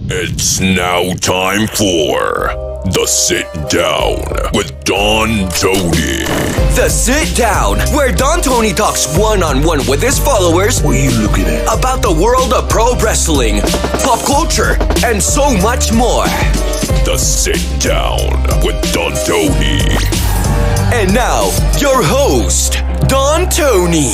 It's now time for The Sit Down with Don Tony. The Sit Down, where Don Tony talks one-on-one with his followers. What are you looking at? About the world of pro wrestling, pop culture, and so much more. The Sit Down with Don Tony. And now, your host, Don Tony.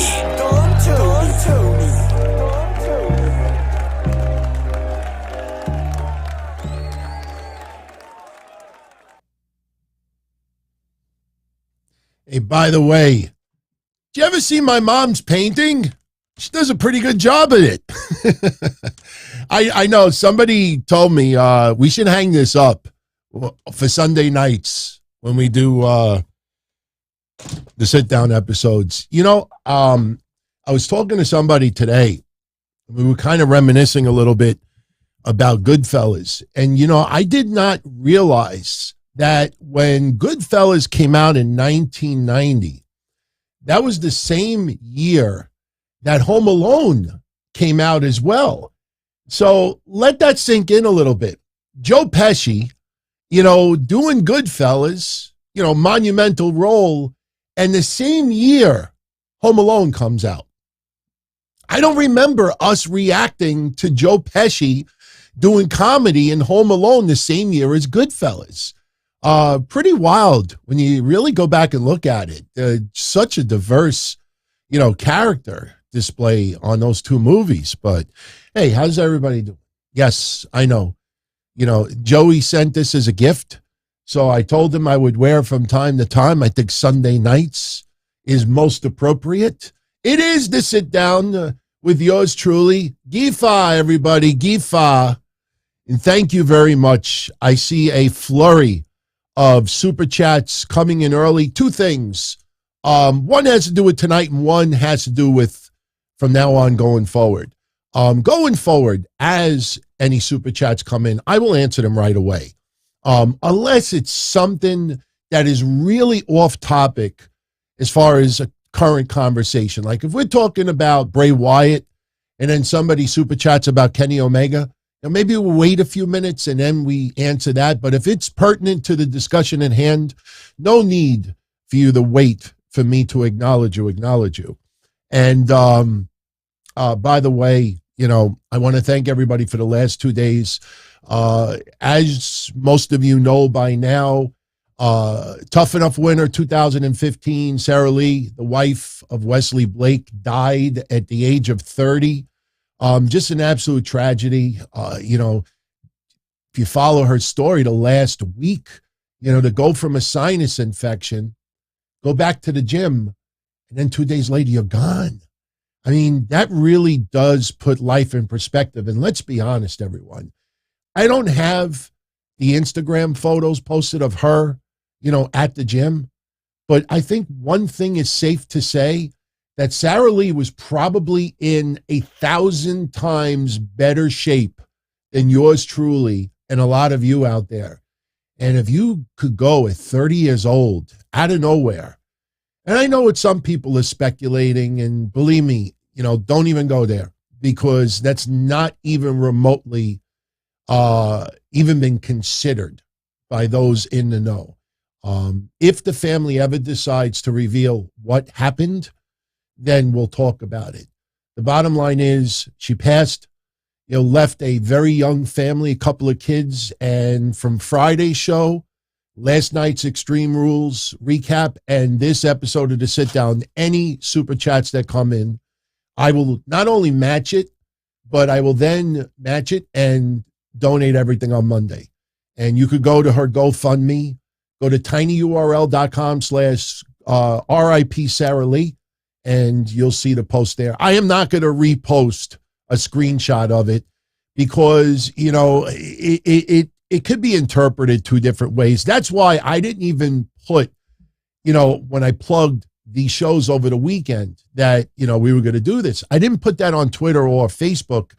Hey, by the way, did you ever see my mom's painting? She does a pretty good job at it. I know somebody told me we should hang this up for Sunday nights when we do the sit-down episodes. You know, I was talking to somebody today. We were kind of reminiscing a little bit about Goodfellas. And, you know, I did not realize that when Goodfellas came out in 1990, that was the same year that Home Alone came out as well. So let that sink in a little bit. Joe Pesci, you know, doing Goodfellas, you know, monumental role, and the same year Home Alone comes out. I don't remember us reacting to Joe Pesci doing comedy in Home Alone the same year as Goodfellas. Pretty wild when you really go back and look at it. Such a diverse, you know, character display on those two movies. But hey, how's everybody doing? Yes, I know. You know, Joey sent this as a gift, so I told him I would wear it from time to time. I think Sunday nights is most appropriate. It is the sit down with yours truly, Gifa, everybody, Gifa. And thank you very much. I see a flurry of super chats coming in early. Two things. One has to do with tonight and one has to do with from now on going forward. Going forward, as any super chats come in, I will answer them right away. Unless it's something that is really off topic as far as a current conversation. Like if we're talking about Bray Wyatt and then somebody super chats about Kenny Omega, now, maybe we'll wait a few minutes and then we answer that. But if it's pertinent to the discussion at hand, no need for you to wait for me to acknowledge you. And by the way, you know, I want to thank everybody for the last 2 days. As most of you know by now, Tough Enough winner 2015, Sara Lee, the wife of Wesley Blake, died at the age of 30. Just an absolute tragedy. You know, if you follow her story the last week, you know, to go from a sinus infection, go back to the gym, and then 2 days later, you're gone. I mean, that really does put life in perspective. And let's be honest, everyone. I don't have the Instagram photos posted of her, you know, at the gym. But I think one thing is safe to say, that Sara Lee was probably in 1,000 times better shape than yours truly and a lot of you out there. And if you could go at 30 years old, out of nowhere, and I know what some people are speculating, and believe me, you know, don't even go there because that's not even remotely even been considered by those in the know. If the family ever decides to reveal what happened, then we'll talk about it. The bottom line is she passed, you know, left a very young family, a couple of kids, and from Friday's show, last night's Extreme Rules recap, and this episode of The Sit Down, any super chats that come in, I will not only match it, but I will then match it and donate everything on Monday. And you could go to her GoFundMe, go to tinyurl.com/RIP Sara Lee, and you'll see the post there. I am not going to repost a screenshot of it because, you know, it could be interpreted two different ways. That's why I didn't even put, you know, when I plugged these shows over the weekend that, you know, we were going to do this. I didn't put that on Twitter or Facebook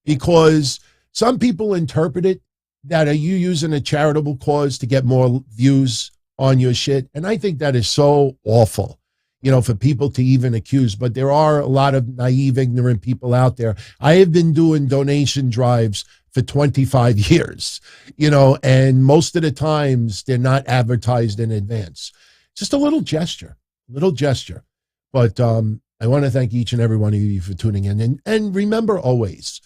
because some people interpret it that are you using a charitable cause to get more views on your shit? And I think that is so awful. for people to even accuse. But there are a lot of naive, ignorant people out there. I have been doing donation drives for 25 years, and most of the times they're not advertised in advance. Just a little gesture. But I want to thank each and every one of you for tuning in. And remember always,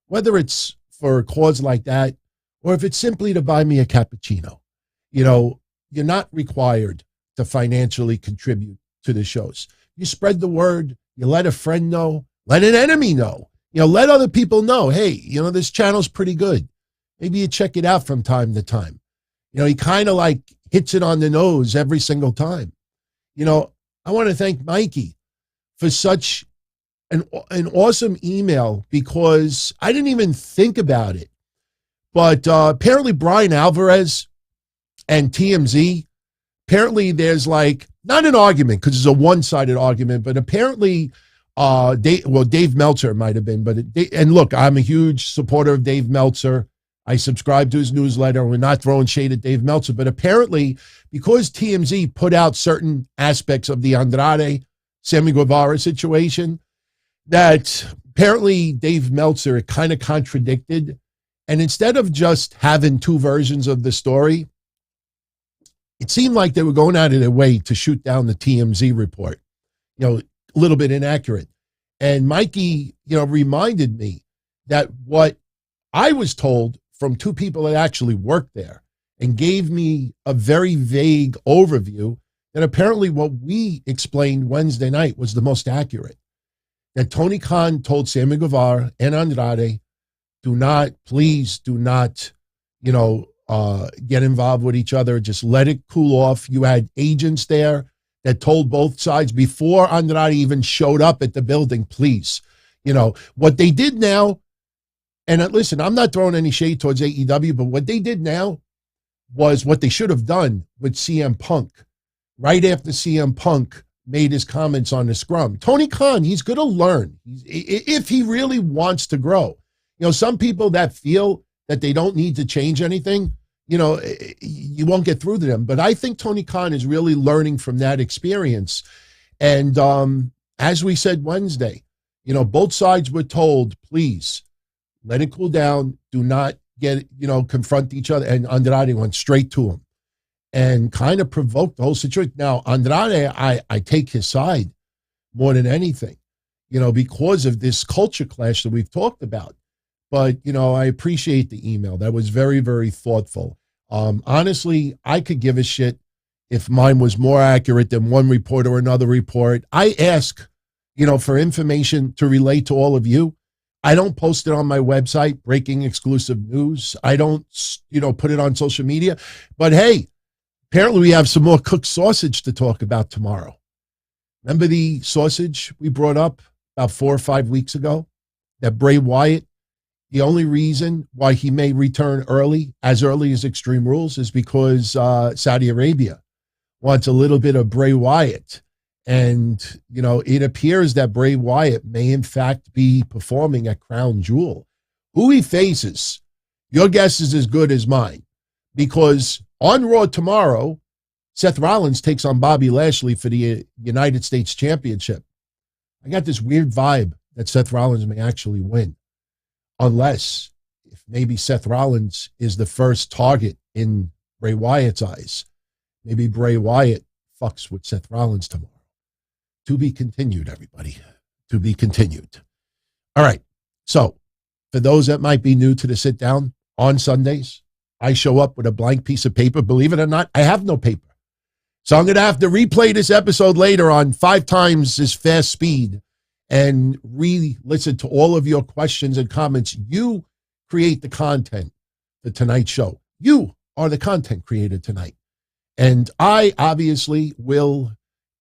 whether it's for a cause like that or if it's simply to buy me a cappuccino, you're not required to financially contribute to the shows. You spread the word, you let a friend know, let an enemy know, let other people know, hey, this channel's pretty good. Maybe you check it out from time to time. He kind of like hits it on the nose every single time. I want to thank Mikey for such an awesome email, because I didn't even think about it. But apparently Brian Alvarez and TMZ, apparently there's not an argument because it's a one-sided argument, but apparently Dave Meltzer might have been. And look, I'm a huge supporter of Dave Meltzer. I subscribe to his newsletter. We're not throwing shade at Dave Meltzer, but apparently because TMZ put out certain aspects of the Andrade Sammy Guevara situation, that apparently Dave Meltzer kind of contradicted. And instead of just having two versions of the story, it seemed like they were going out of their way to shoot down the TMZ report, a little bit inaccurate. And Mikey, reminded me that what I was told from two people that actually worked there and gave me a very vague overview, that apparently what we explained Wednesday night was the most accurate. That Tony Khan told Sammy Guevara and Andrade, please do not, get involved with each other. Just let it cool off. You had agents there that told both sides before Andrade even showed up at the building, please. What they did now, and listen, I'm not throwing any shade towards AEW, but what they did now was what they should have done with CM Punk. Right after CM Punk made his comments on the scrum. Tony Khan, he's going to learn if he really wants to grow. Some people that feel that they don't need to change anything, you won't get through to them. But I think Tony Khan is really learning from that experience. And as we said Wednesday, both sides were told, please let it cool down. Do not confront each other. And Andrade went straight to him and kind of provoked the whole situation. Now, Andrade, I take his side more than anything, because of this culture clash that we've talked about. But, I appreciate the email. That was very, very thoughtful. Honestly, I could give a shit if mine was more accurate than one report or another report. I ask, for information to relate to all of you. I don't post it on my website, breaking exclusive news. I don't, put it on social media. But hey, apparently we have some more cooked sausage to talk about tomorrow. Remember the sausage we brought up about 4 or 5 weeks ago? That Bray Wyatt, the only reason why he may return early as Extreme Rules, is because Saudi Arabia wants a little bit of Bray Wyatt. And, it appears that Bray Wyatt may in fact be performing at Crown Jewel. Who he faces, your guess is as good as mine. Because on Raw tomorrow, Seth Rollins takes on Bobby Lashley for the United States Championship. I got this weird vibe that Seth Rollins may actually win. Unless, if maybe Seth Rollins is the first target in Bray Wyatt's eyes. Maybe Bray Wyatt fucks with Seth Rollins tomorrow. To be continued, everybody. To be continued. All right. So, for those that might be new to the sit down, on Sundays, I show up with a blank piece of paper. Believe it or not, I have no paper. So I'm going to have to replay this episode later on 5 times as fast speed and re-listen to all of your questions and comments. You create the content for tonight's show. You are the content creator tonight. And I obviously will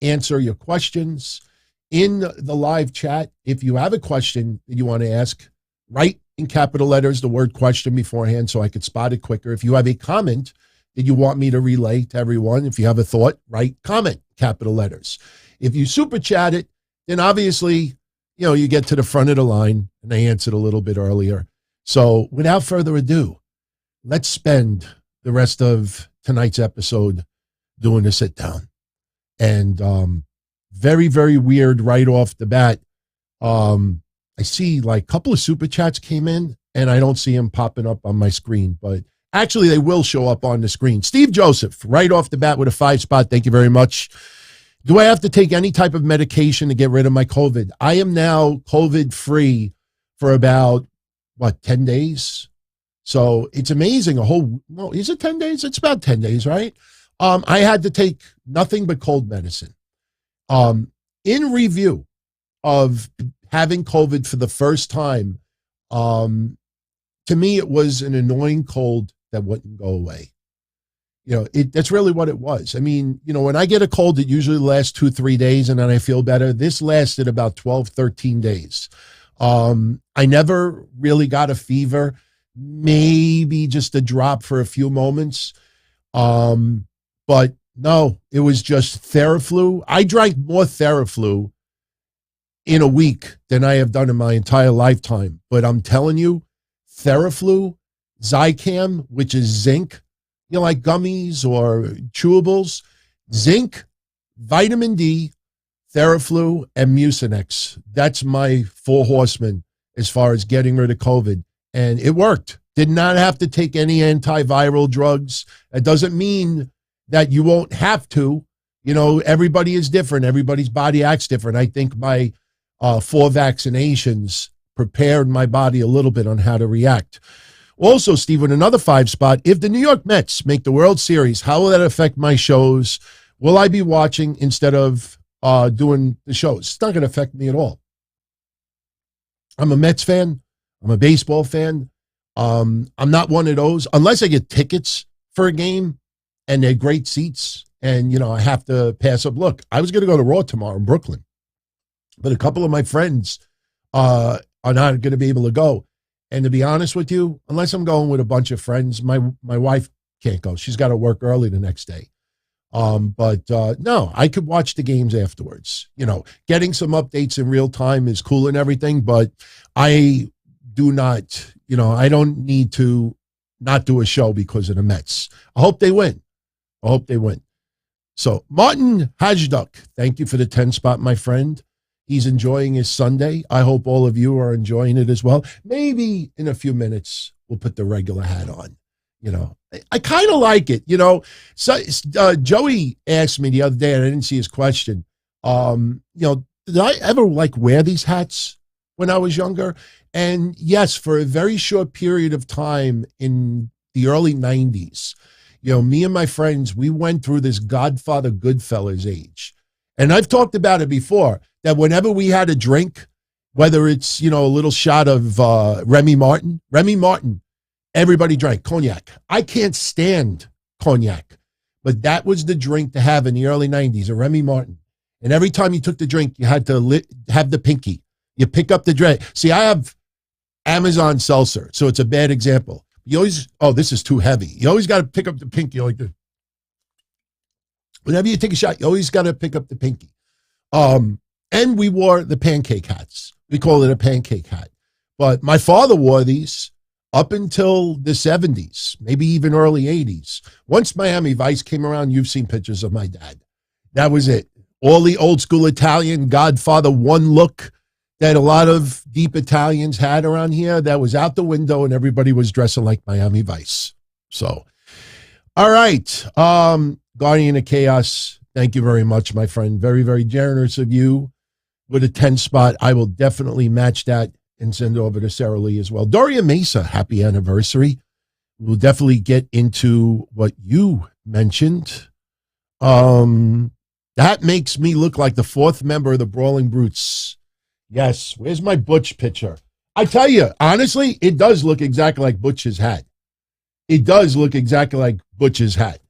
answer your questions in the live chat. If you have a question that you want to ask, write in capital letters the word question beforehand so I could spot it quicker. If you have a comment that you want me to relay to everyone, if you have a thought, write comment, capital letters. If you super chat it, then obviously, you get to the front of the line, and I answered a little bit earlier. So without further ado, let's spend the rest of tonight's episode doing a sit down. And Very, very weird right off the bat. I see like a couple of super chats came in and I don't see them popping up on my screen, but actually they will show up on the screen. Steve Joseph, right off the bat with a 5-spot. Thank you very much. Do I have to take any type of medication to get rid of my COVID? I am now COVID free for about 10 days. So it's amazing. Is it 10 days? It's about 10 days, right? I had to take nothing but cold medicine. In review of having COVID for the first time, to me, it was an annoying cold that wouldn't go away. That's really what it was. I mean, when I get a cold, it usually lasts 2-3 days and then I feel better. This lasted about 12, 13 days. I never really got a fever, maybe just a drop for a few moments. But no, it was just Theraflu. I drank more Theraflu in a week than I have done in my entire lifetime. But I'm telling you, Theraflu, Zicam, which is zinc, like gummies or chewables, zinc, vitamin D, Theraflu, and Mucinex. That's my 4 horsemen as far as getting rid of COVID. And it worked. Did not have to take any antiviral drugs. It doesn't mean that you won't have to. Everybody is different. Everybody's body acts different. I think my 4 vaccinations prepared my body a little bit on how to react. Also, Steve, with another 5-spot, if the New York Mets make the World Series, how will that affect my shows? Will I be watching instead of doing the shows? It's not going to affect me at all. I'm a Mets fan. I'm a baseball fan. I'm not one of those, unless I get tickets for a game and they're great seats and, I have to pass up. Look, I was going to go to Raw tomorrow in Brooklyn, but a couple of my friends are not going to be able to go. And to be honest with you, unless I'm going with a bunch of friends, my wife can't go. She's got to work early the next day. But no, I could watch the games afterwards. Getting some updates in real time is cool and everything, but I do not, I don't need to not do a show because of the Mets. I hope they win. So Martin Hajduk, thank you for the 10-spot, my friend. He's enjoying his Sunday. I hope all of you are enjoying it as well. Maybe in a few minutes, we'll put the regular hat on. I kind of like it, So Joey asked me the other day, and I didn't see his question. Did I ever wear these hats when I was younger? And yes, for a very short period of time in the early 90s, me and my friends, we went through this Godfather Goodfellas age. And I've talked about it before, that whenever we had a drink, whether it's, a little shot of Remy Martin, everybody drank cognac. I can't stand cognac, but that was the drink to have in the early 90s, a Remy Martin. And every time you took the drink, you had to have the pinky. You pick up the drink. See, I have Amazon seltzer, so it's a bad example. You always, this is too heavy. You always got to pick up the pinky like this. Whenever you take a shot, you always got to pick up the pinky. And we wore the pancake hats. We call it a pancake hat. But my father wore these up until the 70s, maybe even early 80s. Once Miami Vice came around, you've seen pictures of my dad. That was it. All the old school Italian Godfather one look that a lot of deep Italians had around here, that was out the window and everybody was dressing like Miami Vice. So, all right. Guardian of Chaos, thank you very much, my friend. Very, very generous of you with a 10-spot. I will definitely match that and send it over to Sara Lee as well. Doria Mesa, happy anniversary. We'll definitely get into what you mentioned. That makes me look like the 4th member of the Brawling Brutes. Yes, where's my Butch picture? I tell you, honestly, it does look exactly like Butch's hat. It does look exactly like Butch's hat.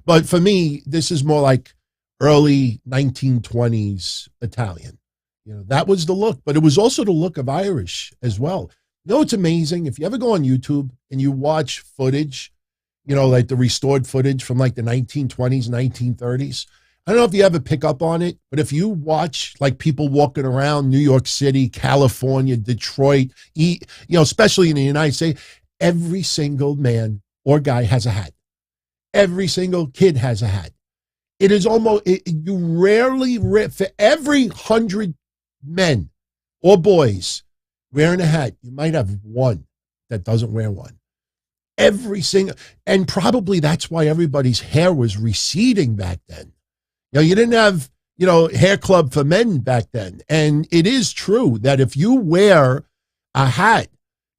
But for me, this is more like early 1920s Italian. That was the look, but it was also the look of Irish as well. It's amazing. If you ever go on YouTube and you watch footage, like the restored footage from like the 1920s, 1930s, I don't know if you ever pick up on it, but if you watch like people walking around New York City, California, Detroit, especially in the United States, every single man or guy has a hat. Every single kid has a hat. It is almost, you rarely, for every 100 men or boys wearing a hat, you might have one that doesn't wear one. Every single, and probably that's why everybody's hair was receding back then. You didn't have, hair club for men back then. And it is true that if you wear a hat,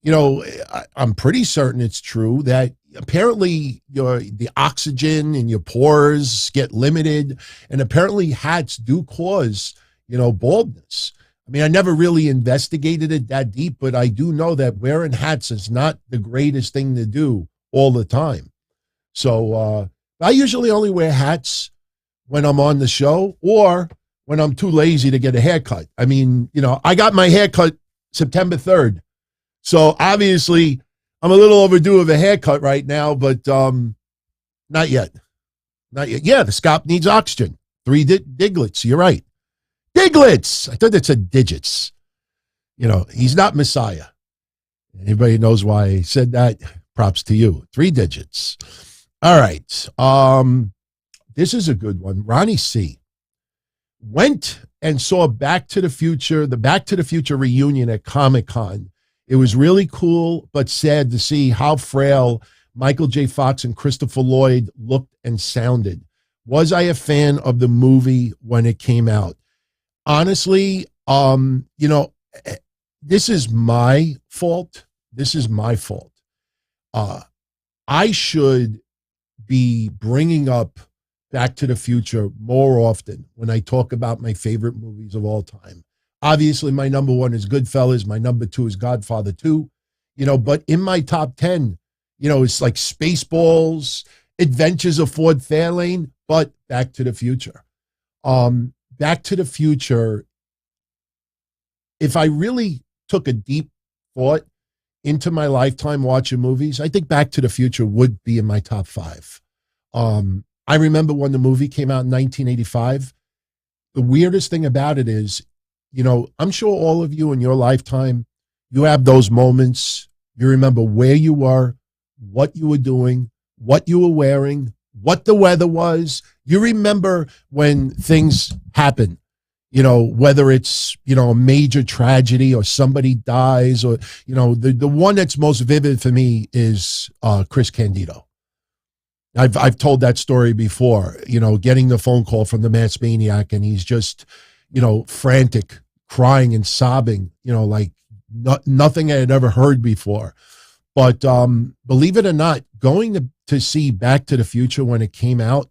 I'm pretty certain it's true that apparently the oxygen in your pores get limited, and apparently hats do cause, baldness. I mean, I never really investigated it that deep, but I do know that wearing hats is not the greatest thing to do all the time. So I usually only wear hats when I'm on the show or when I'm too lazy to get a haircut. I mean, I got my haircut September 3rd. So obviously I'm a little overdue of a haircut right now, but not yet. Not yet. Yeah, the scalp needs oxygen. 3 diglets. You're right. Diglets. I thought that said digits. He's not Messiah. Anybody knows why I said that? Props to you. 3 digits. All right. This is a good one. Ronnie C. went and saw Back to the Future, the Back to the Future reunion at Comic-Con. It was really cool, but sad to see how frail Michael J. Fox and Christopher Lloyd looked and sounded. Was I a fan of the movie when it came out? Honestly, this is my fault. This is my fault. I should be bringing up Back to the Future more often when I talk about my favorite movies of all time. Obviously, my number 1 is Goodfellas. My number 2 is Godfather 2. But in my top 10, it's like Spaceballs, Adventures of Ford Fairlane, but Back to the Future. Back to the Future, if I really took a deep thought into my lifetime watching movies, I think Back to the Future would be in my top 5. I remember when the movie came out in 1985. The weirdest thing about it is, I'm sure all of you in your lifetime, you have those moments. You remember where you were, what you were doing, what you were wearing, what the weather was. You remember when things happen, whether it's, a major tragedy or somebody dies or, the one that's most vivid for me is Chris Candido. I've told that story before, getting the phone call from the Masked Maniac, and he's just, frantic, crying and sobbing, like nothing I had ever heard before. But believe it or not, going to see Back to the Future when it came out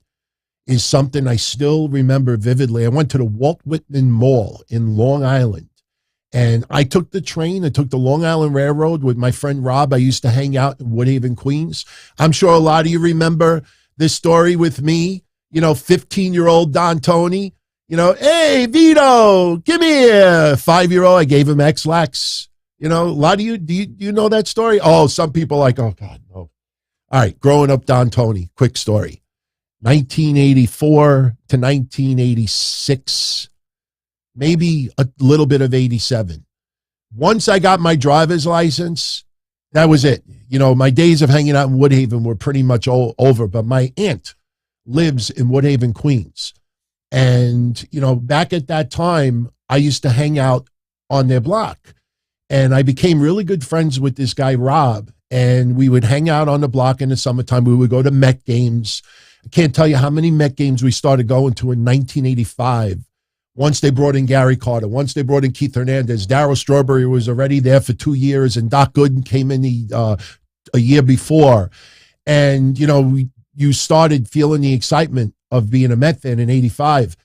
is something I still remember vividly. I went to the Walt Whitman Mall in Long Island, and I took the train. I took the Long Island Railroad with my friend Rob. I used to hang out in Woodhaven, Queens. I'm sure a lot of you remember this story with me, 15-year-old Don Tony, hey, Vito, give me here. 5-year-old, I gave him X-Lax. A lot of you, do you know that story? Oh, some people like, oh, God, no. All right, growing up Don Tony, quick story. 1984 to 1986, maybe a little bit of 87. Once I got my driver's license, that was it. My days of hanging out in Woodhaven were pretty much over, but my aunt lives in Woodhaven, Queens. And, back at that time, I used to hang out on their block. And I became really good friends with this guy, Rob. And we would hang out on the block in the summertime. We would go to Met games. I can't tell you how many Met games we started going to in 1985. Once they brought in Gary Carter, once they brought in Keith Hernandez, Darryl Strawberry was already there for 2 years, and Doc Gooden came in a year before. And, you started feeling the excitement of being a Met fan in 85.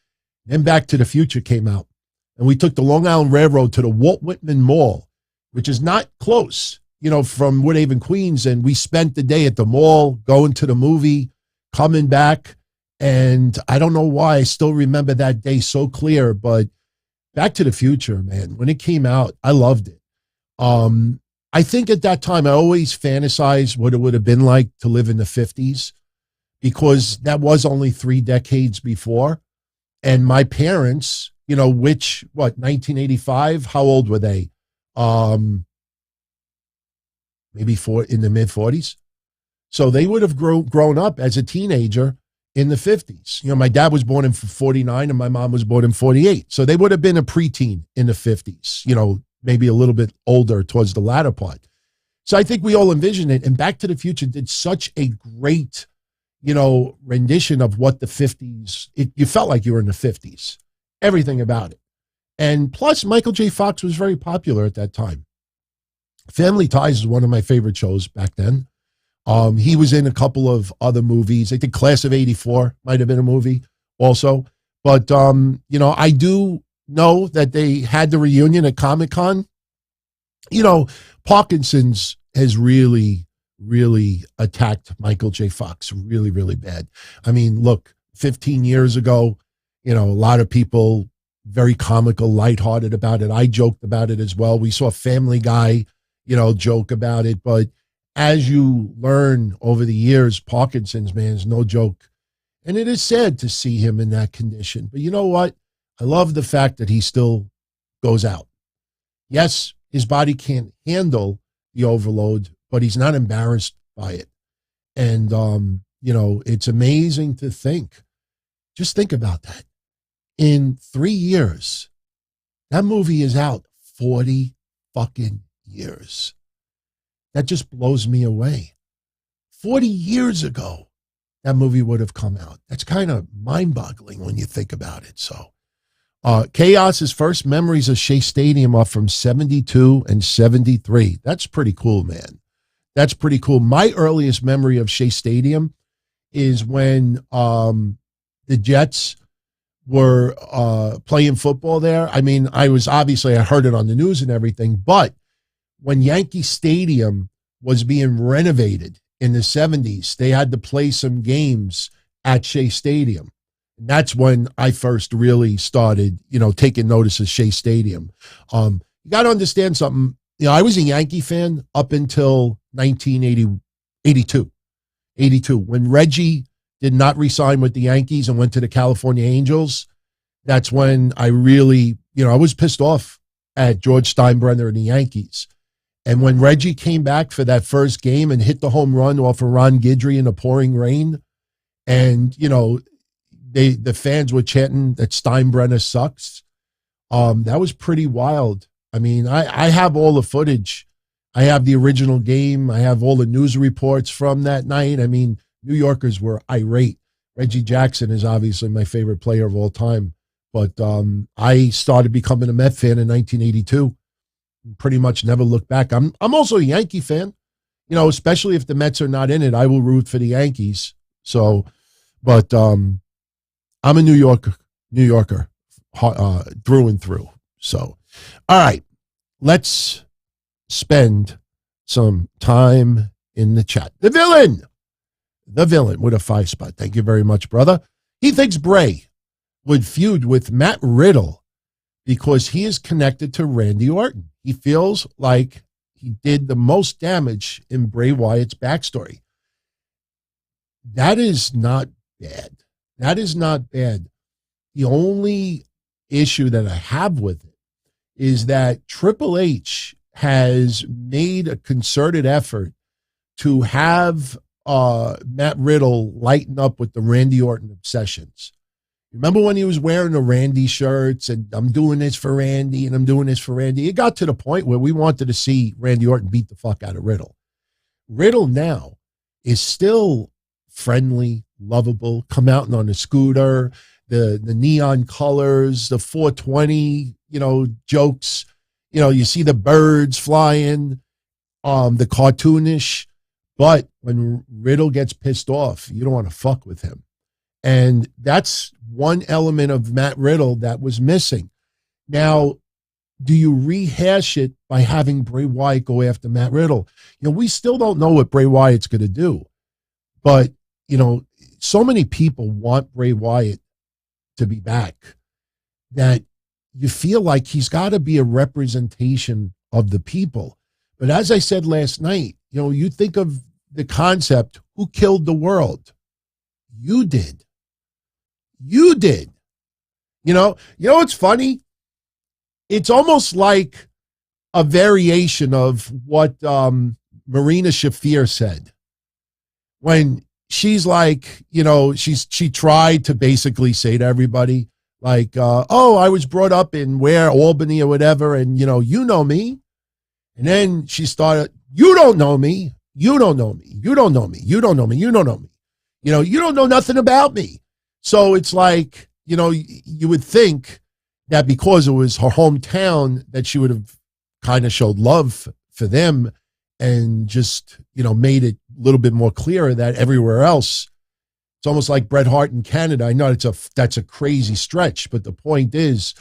Then Back to the Future came out, and we took the Long Island Railroad to the Walt Whitman Mall, which is not close, from Woodhaven, Queens. And we spent the day at the mall, going to the movie, coming back. And I don't know why I still remember that day so clear, but Back to the Future, man, when it came out, I loved it. I think at that time, I always fantasized what it would have been like to live in the 50s, because that was only 3 decades before. And my parents, 1985, how old were they? Maybe in the mid 40s. So they would have grown up as a teenager in the 50s. You know, my dad was born in 49 and my mom was born in 48. So they would have been a preteen in the 50s, you know, maybe a little bit older towards the latter part. So I think we all envision it. And Back to the Future did such a great, you know, rendition of what the 50s, you felt like you were in the 50s, everything about it. And plus, Michael J. Fox was very popular at that time. Family Ties is one of my favorite shows back then. He was in a couple of other movies. I think Class of '84 might have been a movie also. But, you know, I do know that they had the reunion at Comic-Con. You know, Parkinson's has really, really attacked Michael J. Fox really, really bad. I mean, look, 15 years ago, you know, a lot of people very comical, lighthearted about it. I joked about it as well. We saw Family Guy, you know, joke about it. But as you learn over the years, Parkinson's, man, is no joke. And it is sad to see him in that condition. But you know what? I love the fact that he still goes out. Yes, his body can't handle the overload, but he's not embarrassed by it. And, you know, it's amazing to think. Just think about that. In 3 years, that movie is out 40 fucking years. That just blows me away. 40 years ago, that movie would have come out. That's kind of mind-boggling when you think about it. So, Chaos's first memories of Shea Stadium are from 72 and 73. That's pretty cool, man. That's pretty cool. My earliest memory of Shea Stadium is when the Jets were playing football there. I mean, I heard it on the news and everything, but when Yankee Stadium was being renovated in the 70s, they had to play some games at Shea Stadium. And that's when I first really started, you know, taking notice of Shea Stadium. You got to understand something. You know, I was a Yankee fan up until 1982. When Reggie did not re-sign with the Yankees and went to the California Angels, that's when I really, you know, I was pissed off at George Steinbrenner and the Yankees. And when Reggie came back for that first game and hit the home run off of Ron Guidry in the pouring rain, and, you know, the fans were chanting that Steinbrenner sucks, that was pretty wild. I mean, I have all the footage. I have the original game. I have all the news reports from that night. I mean, New Yorkers were irate. Reggie Jackson is obviously my favorite player of all time. But I started becoming a Met fan in 1982. Pretty much never looked back. I'm also a Yankee fan, you know, especially if the Mets are not in it. I will root for the Yankees. So, but I'm a New Yorker through and through. So, all right, let's spend some time in the chat. The villain with a 5 spot. Thank you very much, brother. He thinks Bray would feud with Matt Riddle because he is connected to Randy Orton. He feels like he did the most damage in Bray Wyatt's backstory. That is not bad. That is not bad. The only issue that I have with it is that Triple H has made a concerted effort to have Matt Riddle lighten up with the Randy Orton obsessions. Remember when he was wearing the Randy shirts and I'm doing this for Randy and I'm doing this for Randy? It got to the point where we wanted to see Randy Orton beat the fuck out of Riddle. Riddle now is still friendly, lovable, come out on a scooter, the neon colors, the 420, you know, jokes. You know, you see the birds flying, the cartoonish. But when Riddle gets pissed off, you don't want to fuck with him. And that's one element of Matt Riddle that was missing. Now, do you rehash it by having Bray Wyatt go after Matt Riddle? You know, we still don't know what Bray Wyatt's going to do. But, you know, so many people want Bray Wyatt to be back that you feel like he's got to be a representation of the people. But as I said last night, you know, you think of the concept, who killed the world? You did. You did. You know what's funny? It's almost like a variation of what Marina Shafir said when she's like, she tried to basically say to everybody, like, oh, I was brought up in where, Albany or whatever, and, you know me. And then she started, you don't know me. You don't know me. You don't know me. You don't know me. You don't know me. You don't know nothing about me. So it's like, you would think that because it was her hometown that she would have kind of showed love for them and just, made it a little bit more clearer that everywhere else, it's almost like Bret Hart in Canada. I know that's a crazy stretch, but the point is,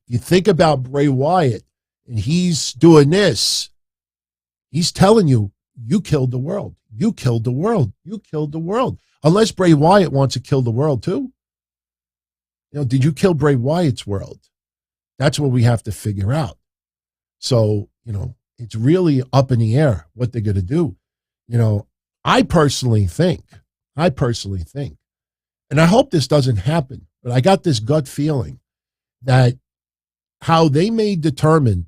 you think about Bray Wyatt and he's doing this, he's telling you, you killed the world. You killed the world. You killed the world. Unless Bray Wyatt wants to kill the world too. Did you kill Bray Wyatt's world? That's what we have to figure out. So, it's really up in the air what they're going to do. I personally think, and I hope this doesn't happen, but I got this gut feeling that how they may determine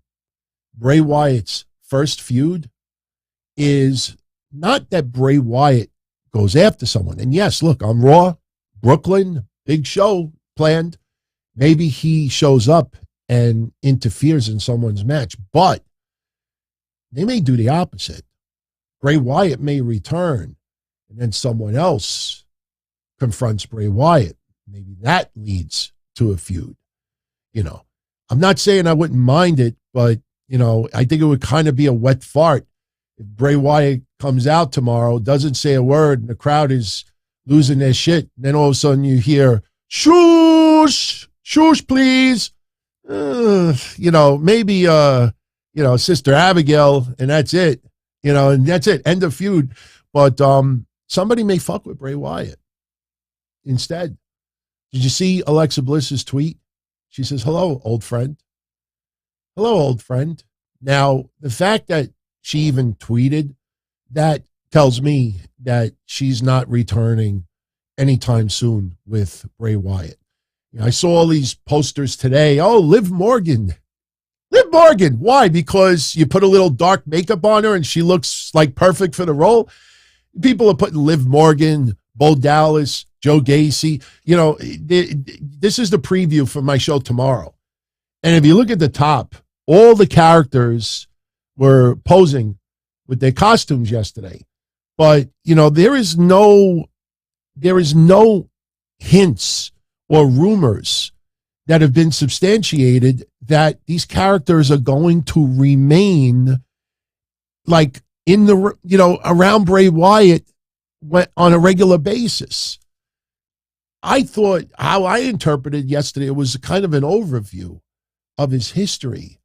Bray Wyatt's first feud is not that Bray Wyatt goes after someone. And yes, look, on Raw, Brooklyn, big show planned. Maybe he shows up and interferes in someone's match, but they may do the opposite. Bray Wyatt may return, and then someone else confronts Bray Wyatt. Maybe that leads to a feud. I'm not saying I wouldn't mind it, but, I think it would kind of be a wet fart if Bray Wyatt comes out tomorrow, doesn't say a word, and the crowd is losing their shit. And then all of a sudden you hear, shoosh, please. Maybe, Sister Abigail, and that's it. And that's it. End of feud. But somebody may fuck with Bray Wyatt instead. Did you see Alexa Bliss's tweet? She says, hello, old friend. Hello, old friend. Now, the fact that she even tweeted that tells me that she's not returning anytime soon with Bray Wyatt. I saw all these posters today. Oh, Liv Morgan. Liv Morgan. Why? Because you put a little dark makeup on her and she looks like perfect for the role. People are putting Liv Morgan, Bo Dallas, Joe Gacy. This is the preview for my show tomorrow. And if you look at the top, all the characters were posing with their costumes yesterday. But, there is no hints or rumors that have been substantiated that these characters are going to remain like in the, around Bray Wyatt on a regular basis. I thought how I interpreted yesterday, it was kind of an overview of his history.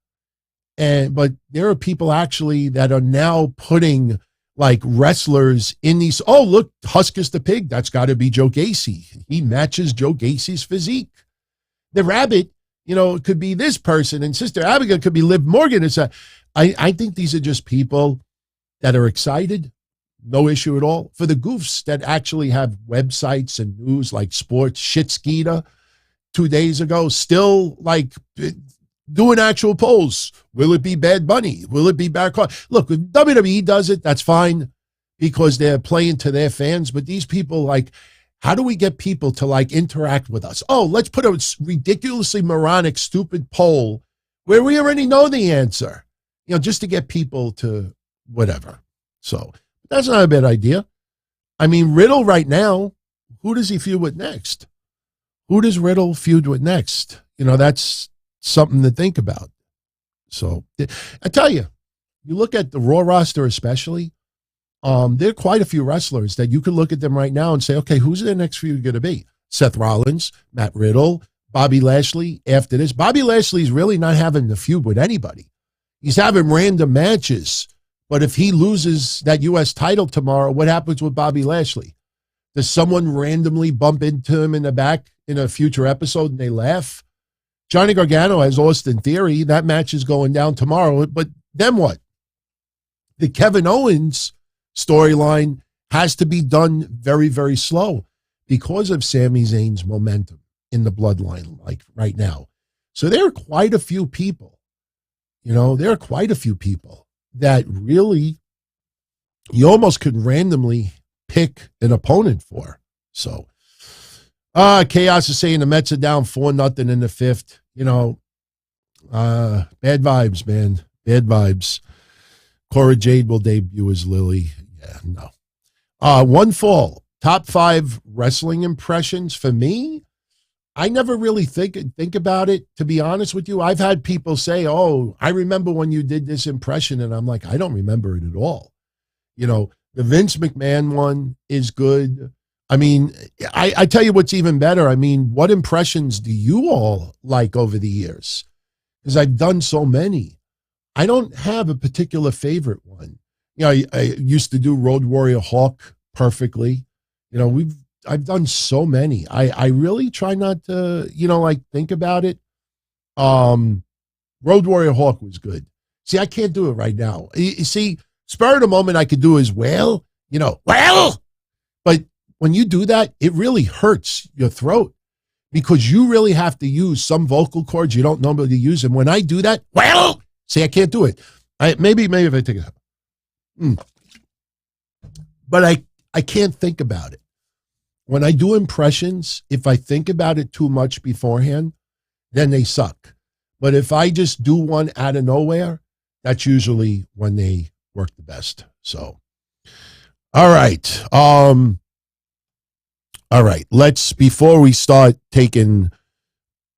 But there are people actually that are now putting like wrestlers in these. Oh, look, Huskus the Pig. That's got to be Joe Gacy. He matches Joe Gacy's physique. The Rabbit, it could be this person, and Sister Abigail could be Liv Morgan. I think these are just people that are excited. No issue at all. For the goofs that actually have websites and news like Sports Shitskeeta 2 days ago, still like doing actual polls. Will it be Bad Bunny? Will it be Barry Carr? Look, if WWE does it, that's fine because they're playing to their fans. But these people, like, how do we get people to like interact with us? Oh, let's put a ridiculously moronic, stupid poll where we already know the answer, just to get people to whatever. So that's not a bad idea. I mean, Riddle right now, who does he feud with next? Who does Riddle feud with next? That's something to think about. So I tell you, you look at the Raw roster especially, there are quite a few wrestlers that you can look at them right now and say, okay, who's their next feud going to be? Seth Rollins, Matt Riddle, Bobby Lashley after this. Bobby Lashley's really not having the feud with anybody. He's having random matches. But if he loses that U.S. title tomorrow, what happens with Bobby Lashley? Does someone randomly bump into him in the back in a future episode and they laugh? Johnny Gargano has Austin Theory. That match is going down tomorrow. But then what? The Kevin Owens storyline has to be done very, very slow because of Sami Zayn's momentum in the bloodline, like right now. So there are quite a few people, that really, you almost could randomly pick an opponent for. So, Chaos is saying the Mets are down 4-0 in the fifth. You know, bad vibes, man. Bad vibes. Cora Jade will debut as Lily. Yeah, no. One fall. Top 5 wrestling impressions for me. I never really think about it, to be honest with you. I've had people say, oh, I remember when you did this impression, and I'm like, I don't remember it at all. You know, the Vince McMahon one is good. I mean, I tell you what's even better. I mean, what impressions do you all like over the years? Because I've done so many. I don't have a particular favorite one. You know, I used to do Road Warrior Hawk perfectly. You know, I've done so many. I really try not to, you know, like think about it. Road Warrior Hawk was good. See, I can't do it right now. You see, spur of the moment I could do is, well, you know, well, but when you do that, it really hurts your throat because you really have to use some vocal cords you don't normally use. And when I do that, well, see, I can't do it. Maybe if I take it. But I can't think about it. When I do impressions, if I think about it too much beforehand, then they suck. But if I just do one out of nowhere, that's usually when they work the best. So, all right. All right. Before we start taking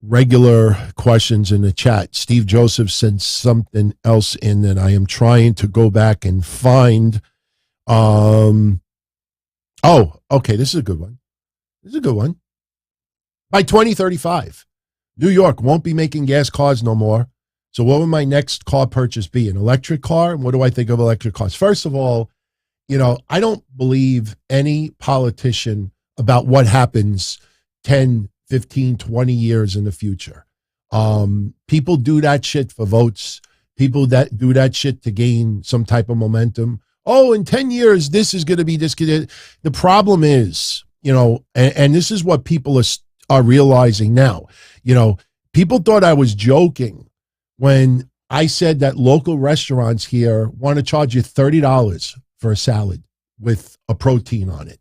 regular questions in the chat, Steve Joseph sent something else in that I am trying to go back and find. Oh, okay. This is a good one. By 2035, New York won't be making gas cars no more. So what would my next car purchase be? An electric car? And what do I think of electric cars? First of all, you know, I don't believe any politician about what happens 10, 15, 20 years in the future. People do that shit for votes. People that do that shit to gain some type of momentum. Oh, in 10 years, this is going to be this. The problem is, you know, and this is what people are realizing now. You know, people thought I was joking when I said that local restaurants here want to charge you $30 for a salad with a protein on it.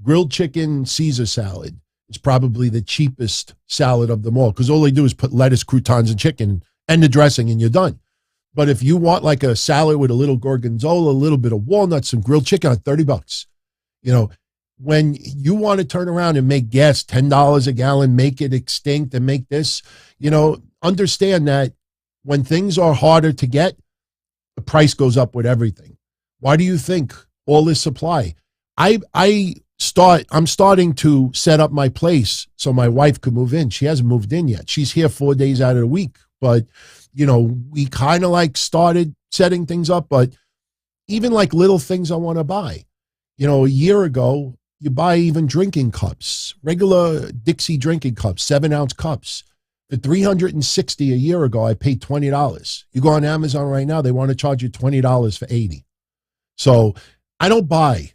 Grilled chicken Caesar salad is probably the cheapest salad of them all because all they do is put lettuce, croutons, and chicken and the dressing and you're done. But if you want like a salad with a little gorgonzola, a little bit of walnuts, some grilled chicken on $30, you know, when you want to turn around and make gas $10 a gallon, make it extinct and make this, you know, understand that when things are harder to get, the price goes up with everything. Why do you think all this supply? I'm starting to set up my place so my wife could move in. She hasn't moved in yet. She's here 4 days out of the week, but you know, we kind of like started setting things up, but even like little things I want to buy, you know, a year ago, you buy even drinking cups, regular Dixie drinking cups, 7-ounce cups. For $360 a year ago, I paid $20. You go on Amazon right now, they want to charge you $20 for $80. So I don't buy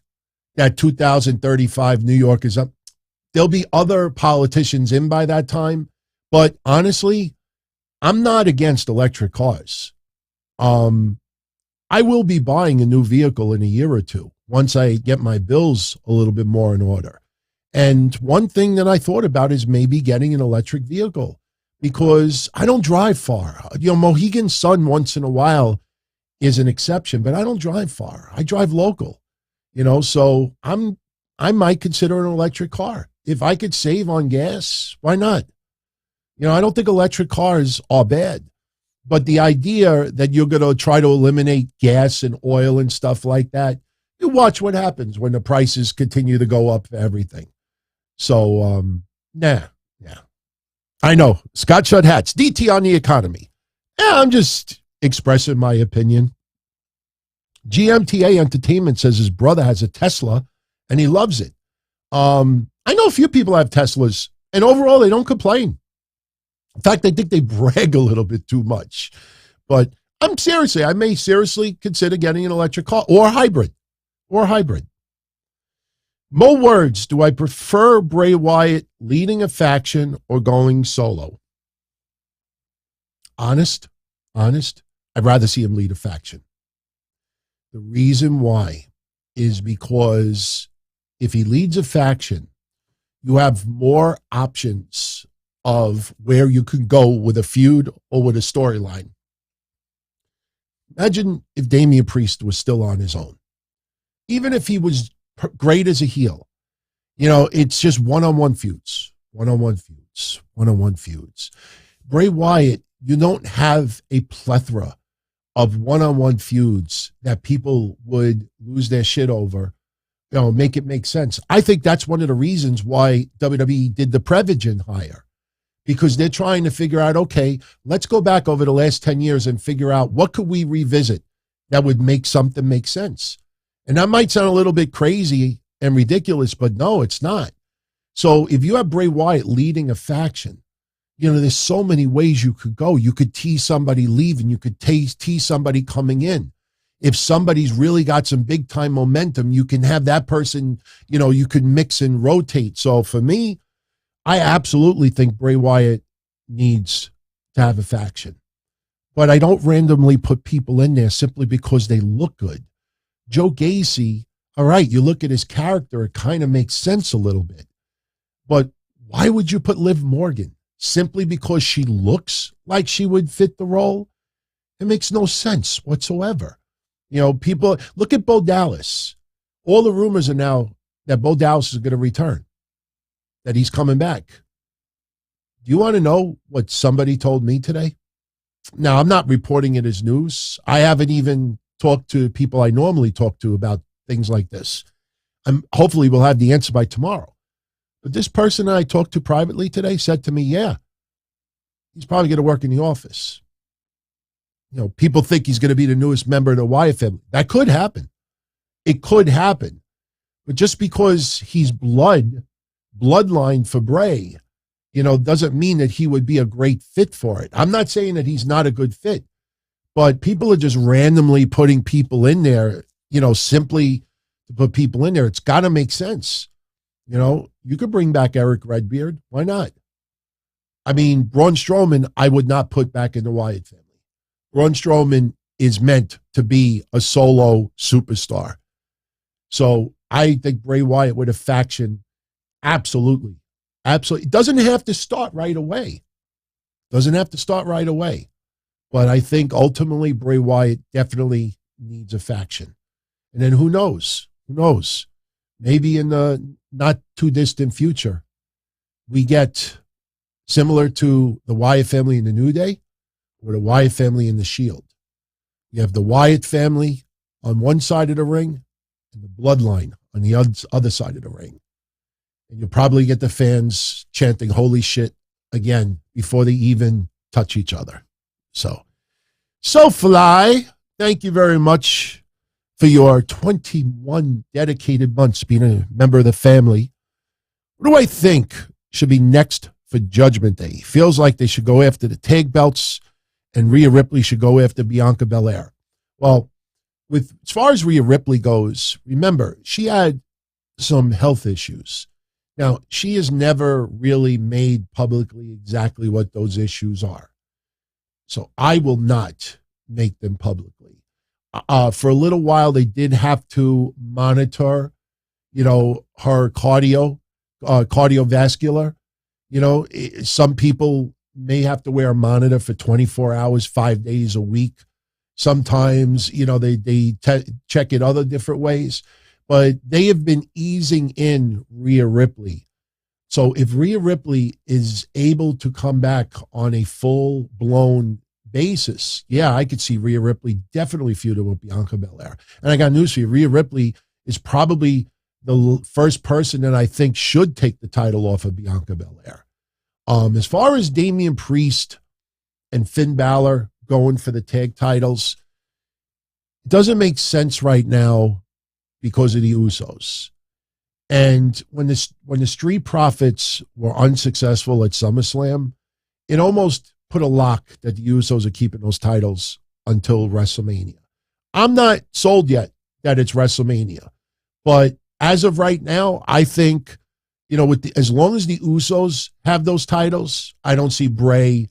that 2035 New York is up. There'll be other politicians in by that time. But honestly, I'm not against electric cars. I will be buying a new vehicle in a year or two once I get my bills a little bit more in order. And one thing that I thought about is maybe getting an electric vehicle because I don't drive far. You know, Mohegan Sun once in a while is an exception, but I don't drive far. I drive local, you know, so I might consider an electric car. If I could save on gas, why not? You know, I don't think electric cars are bad, but the idea that you're going to try to eliminate gas and oil and stuff like that, you watch what happens when the prices continue to go up for everything. So, yeah. I know. Scott Shut Hats, DT on the economy. Yeah, I'm just expressing my opinion. GMTA Entertainment says his brother has a Tesla and he loves it. I know a few people have Teslas and overall they don't complain. In fact, I think they brag a little bit too much. But I may seriously consider getting an electric car or hybrid. Mo words, do I prefer Bray Wyatt leading a faction or going solo? Honest, I'd rather see him lead a faction. The reason why is because if he leads a faction, you have more options of where you can go with a feud or with a storyline. Imagine if Damian Priest was still on his own. Even if he was great as a heel, it's just one-on-one feuds. Bray Wyatt, you don't have a plethora of one-on-one feuds that people would lose their shit over, make it make sense. I think that's one of the reasons why WWE did the Prevagen hire, because they're trying to figure out, okay, let's go back over the last 10 years and figure out what could we revisit that would make something make sense. And that might sound a little bit crazy and ridiculous, but no, it's not. So if you have Bray Wyatt leading a faction, there's so many ways you could go. You could tease somebody leaving. You could tease somebody coming in. If somebody's really got some big time momentum, you can have that person, you could mix and rotate. So for me, I absolutely think Bray Wyatt needs to have a faction. But I don't randomly put people in there simply because they look good. Joe Gacy, all right, you look at his character, it kind of makes sense a little bit. But why would you put Liv Morgan? Simply because she looks like she would fit the role? It makes no sense whatsoever. People, look at Bo Dallas. All the rumors are now that Bo Dallas is going to return, that he's coming back. Do you want to know what somebody told me today? Now, I'm not reporting it as news. I haven't even talked to people I normally talk to about things like this. Hopefully we'll have the answer by tomorrow. But this person I talked to privately today said to me, yeah, he's probably going to work in the office. People think he's going to be the newest member of the Wyatt family. That could happen. It could happen. But just because he's bloodline for Bray, doesn't mean that he would be a great fit for it. I'm not saying that he's not a good fit, but people are just randomly putting people in there, simply to put people in there. It's got to make sense. You could bring back Eric Redbeard. Why not? I mean, Braun Strowman, I would not put back in the Wyatt family. Braun Strowman is meant to be a solo superstar. So I think Bray Wyatt with a faction, absolutely. Absolutely. It doesn't have to start right away. But I think ultimately Bray Wyatt definitely needs a faction. And then who knows? Maybe in the not too distant future, we get similar to the Wyatt family in the New Day or the Wyatt family in the Shield. You have the Wyatt family on one side of the ring and the bloodline on the other side of the ring. And you'll probably get the fans chanting holy shit again before they even touch each other. So Fly, thank you very much for your 21 dedicated months being a member of the family. What do I think should be next for Judgment Day? Feels like they should go after the tag belts and Rhea Ripley should go after Bianca Belair. Well, as far as Rhea Ripley goes, remember, she had some health issues. Now, she has never really made publicly exactly what those issues are. So I will not make them publicly. For a little while, they did have to monitor, her cardiovascular. Some people may have to wear a monitor for 24 hours, 5 days a week. Sometimes, they check it other different ways. But they have been easing in Rhea Ripley. So if Rhea Ripley is able to come back on a full-blown basis, yeah, I could see Rhea Ripley definitely feuding with Bianca Belair. And I got news for you. Rhea Ripley is probably the first person that I think should take the title off of Bianca Belair. As far as Damian Priest and Finn Balor going for the tag titles, it doesn't make sense right now because of the Usos. And when the Street Profits were unsuccessful at SummerSlam, it almost put a lock that the Usos are keeping those titles until WrestleMania. I'm not sold yet that it's WrestleMania, but as of right now, I think, as long as the Usos have those titles, I don't see Finn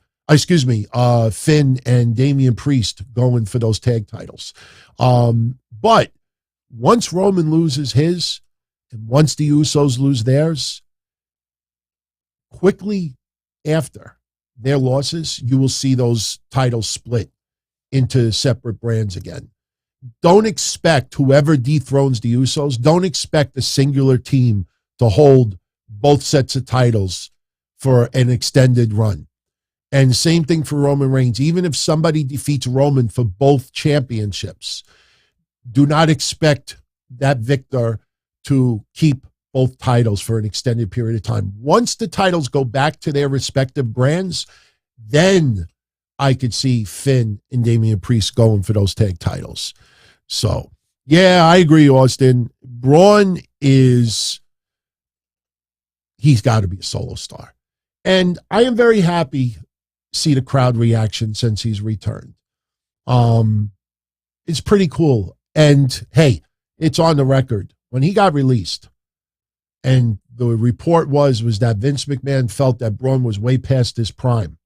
and Damian Priest going for those tag titles. But once Roman loses his, And once the Usos lose theirs, quickly after their losses, you will see those titles split into separate brands again. Don't expect whoever dethrones the Usos, don't expect a singular team to hold both sets of titles for an extended run. And same thing for Roman Reigns. Even if somebody defeats Roman for both championships, do not expect that victor to keep both titles for an extended period of time. Once the titles go back to their respective brands, then I could see Finn and Damian Priest going for those tag titles. So, yeah, I agree, Austin. Braun he's got to be a solo star. And I am very happy to see the crowd reaction since he's returned. It's pretty cool. And, hey, it's on the record. When he got released, and the report was that Vince McMahon felt that Braun was way past his prime.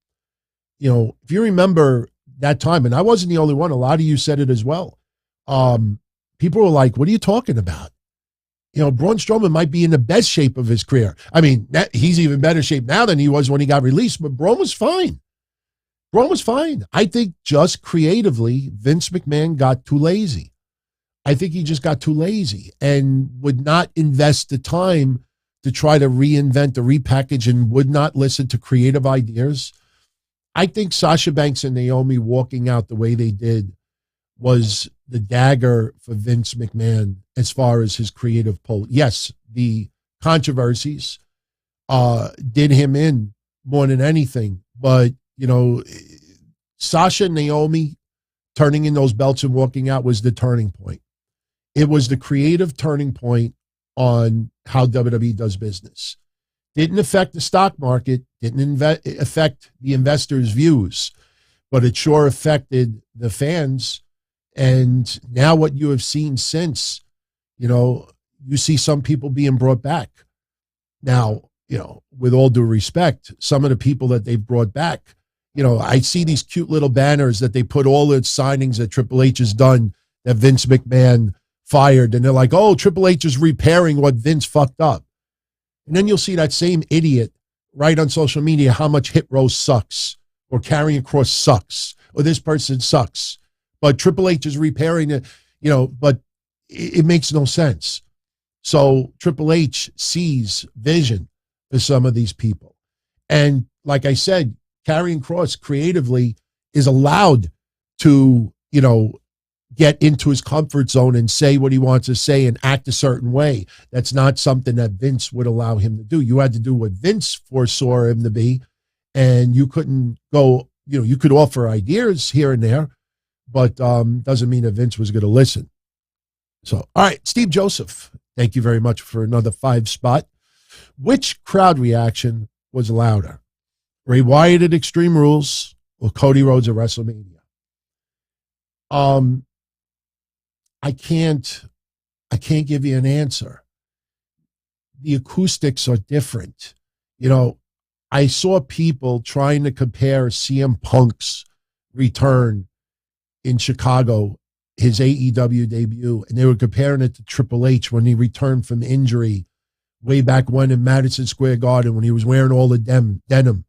You know, if you remember that time, and I wasn't the only one, a lot of you said it as well. People were like, what are you talking about? You know, Braun Strowman might be in the best shape of his career. I mean, he's even better shape now than he was when he got released, but Braun was fine. Braun was fine. I think just creatively, Vince McMahon got too lazy. I think he just got too lazy and would not invest the time to try to reinvent the repackage and would not listen to creative ideas. I think Sasha Banks and Naomi walking out the way they did was the dagger for Vince McMahon as far as his creative pull. Yes, the controversies did him in more than anything, but, you know, Sasha and Naomi turning in those belts and walking out was the turning point. It was the creative turning point on how WWE does business. Didn't affect the stock market, didn't affect the investors' views, but it sure affected the fans. And now what you have seen since, you know, you see some people being brought back. Now, you know, with all due respect, some of the people that they've brought back, you know, I see these cute little banners that they put all the signings that Triple H has done that Vince McMahon fired, and they're like, oh, Triple H is repairing what Vince fucked up. And then you'll see that same idiot write on social media how much Hit Row sucks, or Carrying Cross sucks, or this person sucks. But Triple H is repairing it, you know, but it makes no sense. So Triple H sees vision for some of these people. And like I said, Karrion Kross creatively is allowed to, you know, get into his comfort zone and say what he wants to say and act a certain way. That's not something that Vince would allow him to do. You had to do what Vince foresaw him to be, and you couldn't go, you know, you could offer ideas here and there, but doesn't mean that Vince was going to listen. So, all right, Steve Joseph, thank you very much for another 5 spot. Which crowd reaction was louder? Bray Wyatt at Extreme Rules or Cody Rhodes at WrestleMania? I can't give you an answer. The acoustics are different. You know, I saw people trying to compare CM Punk's return in Chicago, his AEW debut, and they were comparing it to Triple H when he returned from injury way back when in Madison Square Garden when he was wearing all the denim.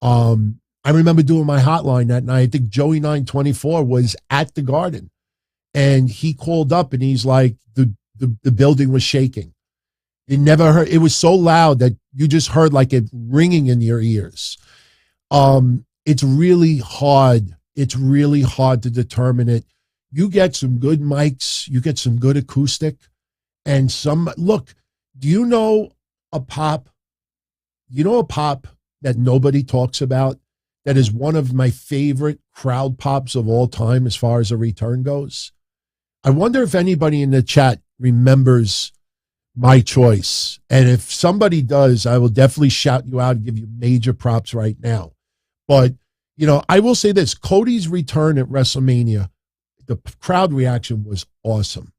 I remember doing my hotline that night. I think Joey 924 was at the Garden, and he called up and he's like, the building was shaking. It never heard. It was so loud that you just heard like it ringing in your ears. It's really hard. It's really hard to determine it. You get some good mics, you get some good acoustic, and look, do you know a pop? You know a pop that nobody talks about that is one of my favorite crowd pops of all time as far as a return goes? I wonder if anybody in the chat remembers my choice. And if somebody does, I will definitely shout you out and give you major props right now. But, you know, I will say this, Cody's return at WrestleMania, the crowd reaction was awesome.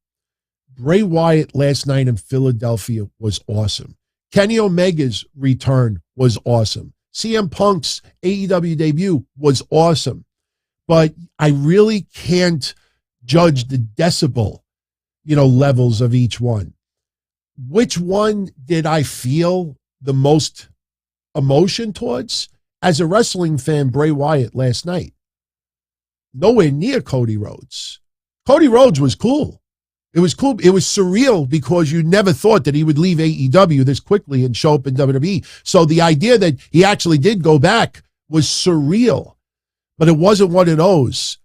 Bray Wyatt last night in Philadelphia was awesome. Kenny Omega's return was awesome. CM Punk's AEW debut was awesome. But I really can't judge the decibel, you know, levels of each one. which one did I feel the most emotion towards? As a wrestling fan, Bray Wyatt last night. Nowhere near Cody Rhodes. Cody Rhodes was cool. It was cool. It was surreal because you never thought that he would leave AEW this quickly and show up in WWE. So the idea that he actually did go back was surreal. But it wasn't one of those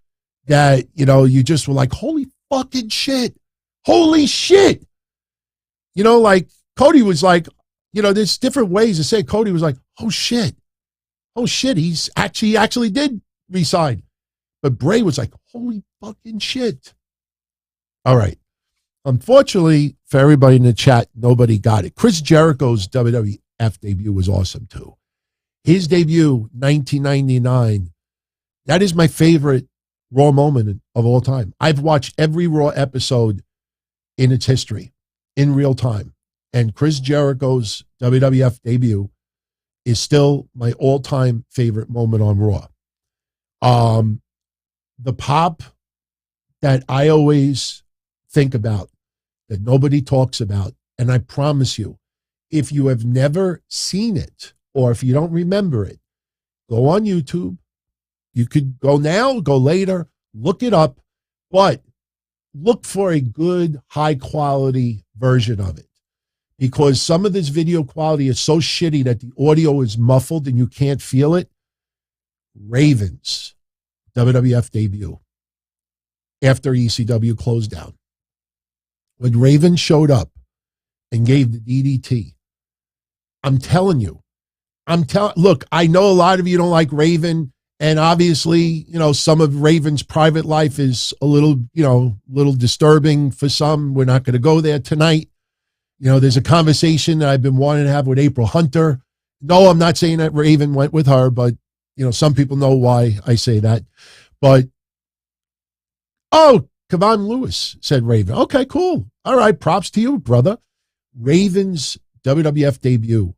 that, you just were like, holy fucking shit. Holy shit. Like Cody was like, there's different ways to say it. Cody was like, oh shit. Oh shit. He actually did resign. But Bray was like, holy fucking shit. All right. Unfortunately, for everybody in the chat, nobody got it. Chris Jericho's WWF debut was awesome too. His debut, 1999, that is my favorite Raw moment of all time. I've watched every Raw episode in its history in real time. And Chris Jericho's WWF debut is still my all-time favorite moment on Raw. The pop that I always think about, that nobody talks about, and I promise you, if you have never seen it, or if you don't remember it, go on YouTube. You could go now, go later, look it up, but look for a good, high-quality version of it. Because some of this video quality is so shitty that the audio is muffled and you can't feel it. Raven's WWF debut after ECW closed down. When Raven showed up and gave the DDT, I'm telling you, look, I know a lot of you don't like Raven, and obviously, some of Raven's private life is a little disturbing for some. We're not going to go there tonight. There's a conversation that I've been wanting to have with April Hunter. No, I'm not saying that Raven went with her, but, some people know why I say that. But, Kevon Lewis, said Raven. Okay, cool. All right, props to you, brother. Raven's WWF debut,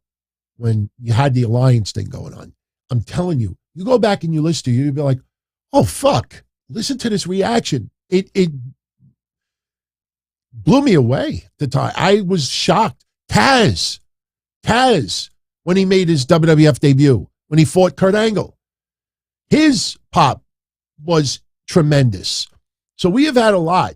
when you had the alliance thing going on, I'm telling you, you go back and you listen to it, you'd be like, oh, fuck, listen to this reaction. It blew me away at the time. I was shocked. Taz, when he made his WWF debut, when he fought Kurt Angle, his pop was tremendous. So we have had a lot.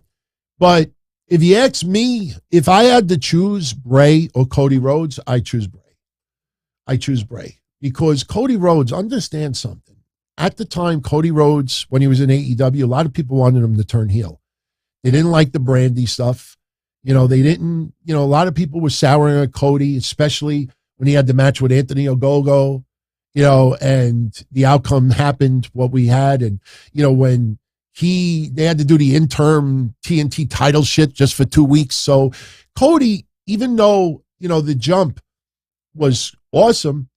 But if you ask me, if I had to choose Bray or Cody Rhodes, I choose Bray. Because Cody Rhodes, understands something. At the time, Cody Rhodes, when he was in AEW, a lot of people wanted him to turn heel. They didn't like the Brandy stuff. They didn't, a lot of people were souring at Cody, especially when he had the match with Anthony Ogogo, and the outcome happened, what we had. And, when they had to do the interim TNT title shit just for 2 weeks. So Cody, even though, the jump was awesome,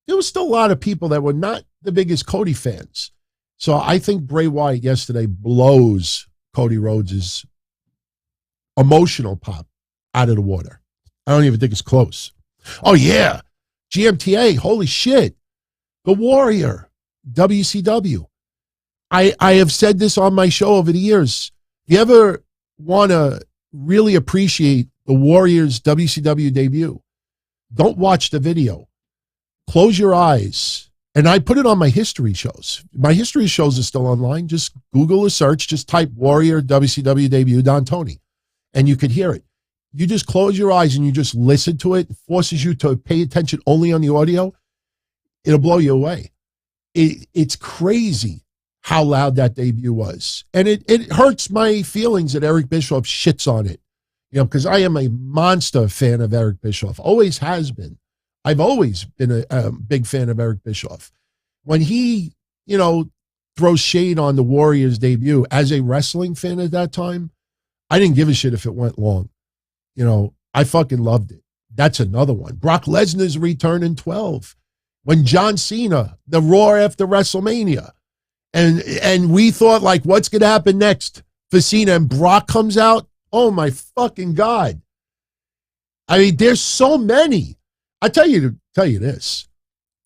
there was still a lot of people that were not the biggest Cody fans. So I think Bray Wyatt yesterday blows Cody Rhodes' emotional pop out of the water. I don't even think it's close. Oh, yeah. GMTA, holy shit. The Warrior, WCW. I have said this on my show over the years. If you ever want to really appreciate the Warrior's WCW debut, don't watch the video. Close your eyes. And I put it on my history shows. My history shows are still online. Just Google a search. Just type Warrior WCW debut Don Tony. And you could hear it. You just close your eyes and you just listen to it. It forces you to pay attention only on the audio. It'll blow you away. It's crazy how loud that debut was. And it hurts my feelings that Eric Bischoff shits on it. Because I am a monster fan of Eric Bischoff. Always has been. I've always been a big fan of Eric Bischoff. When he, throws shade on the Warriors debut as a wrestling fan at that time, I didn't give a shit if it went long. I fucking loved it. That's another one. Brock Lesnar's return in 12. When John Cena, the Raw after WrestleMania. And we thought, like, what's going to happen next for Cena? And Brock comes out. Oh, my fucking God. I mean, there's so many. I tell you this.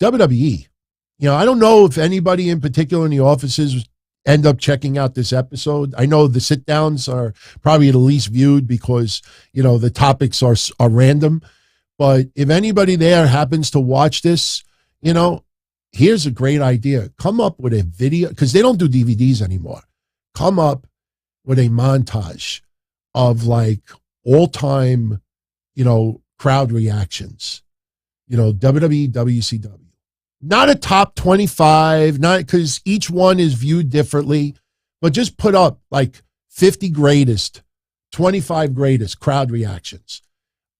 WWE, I don't know if anybody in particular in the offices end up checking out this episode. I know the sit downs are probably the least viewed because, the topics are random. But if anybody there happens to watch this, here's a great idea. Come up with a video, because they don't do DVDs anymore. Come up with a montage of like all-time, crowd reactions. WWE, WCW. Not a top 25, not because each one is viewed differently, but just put up like 50 greatest, 25 greatest crowd reactions.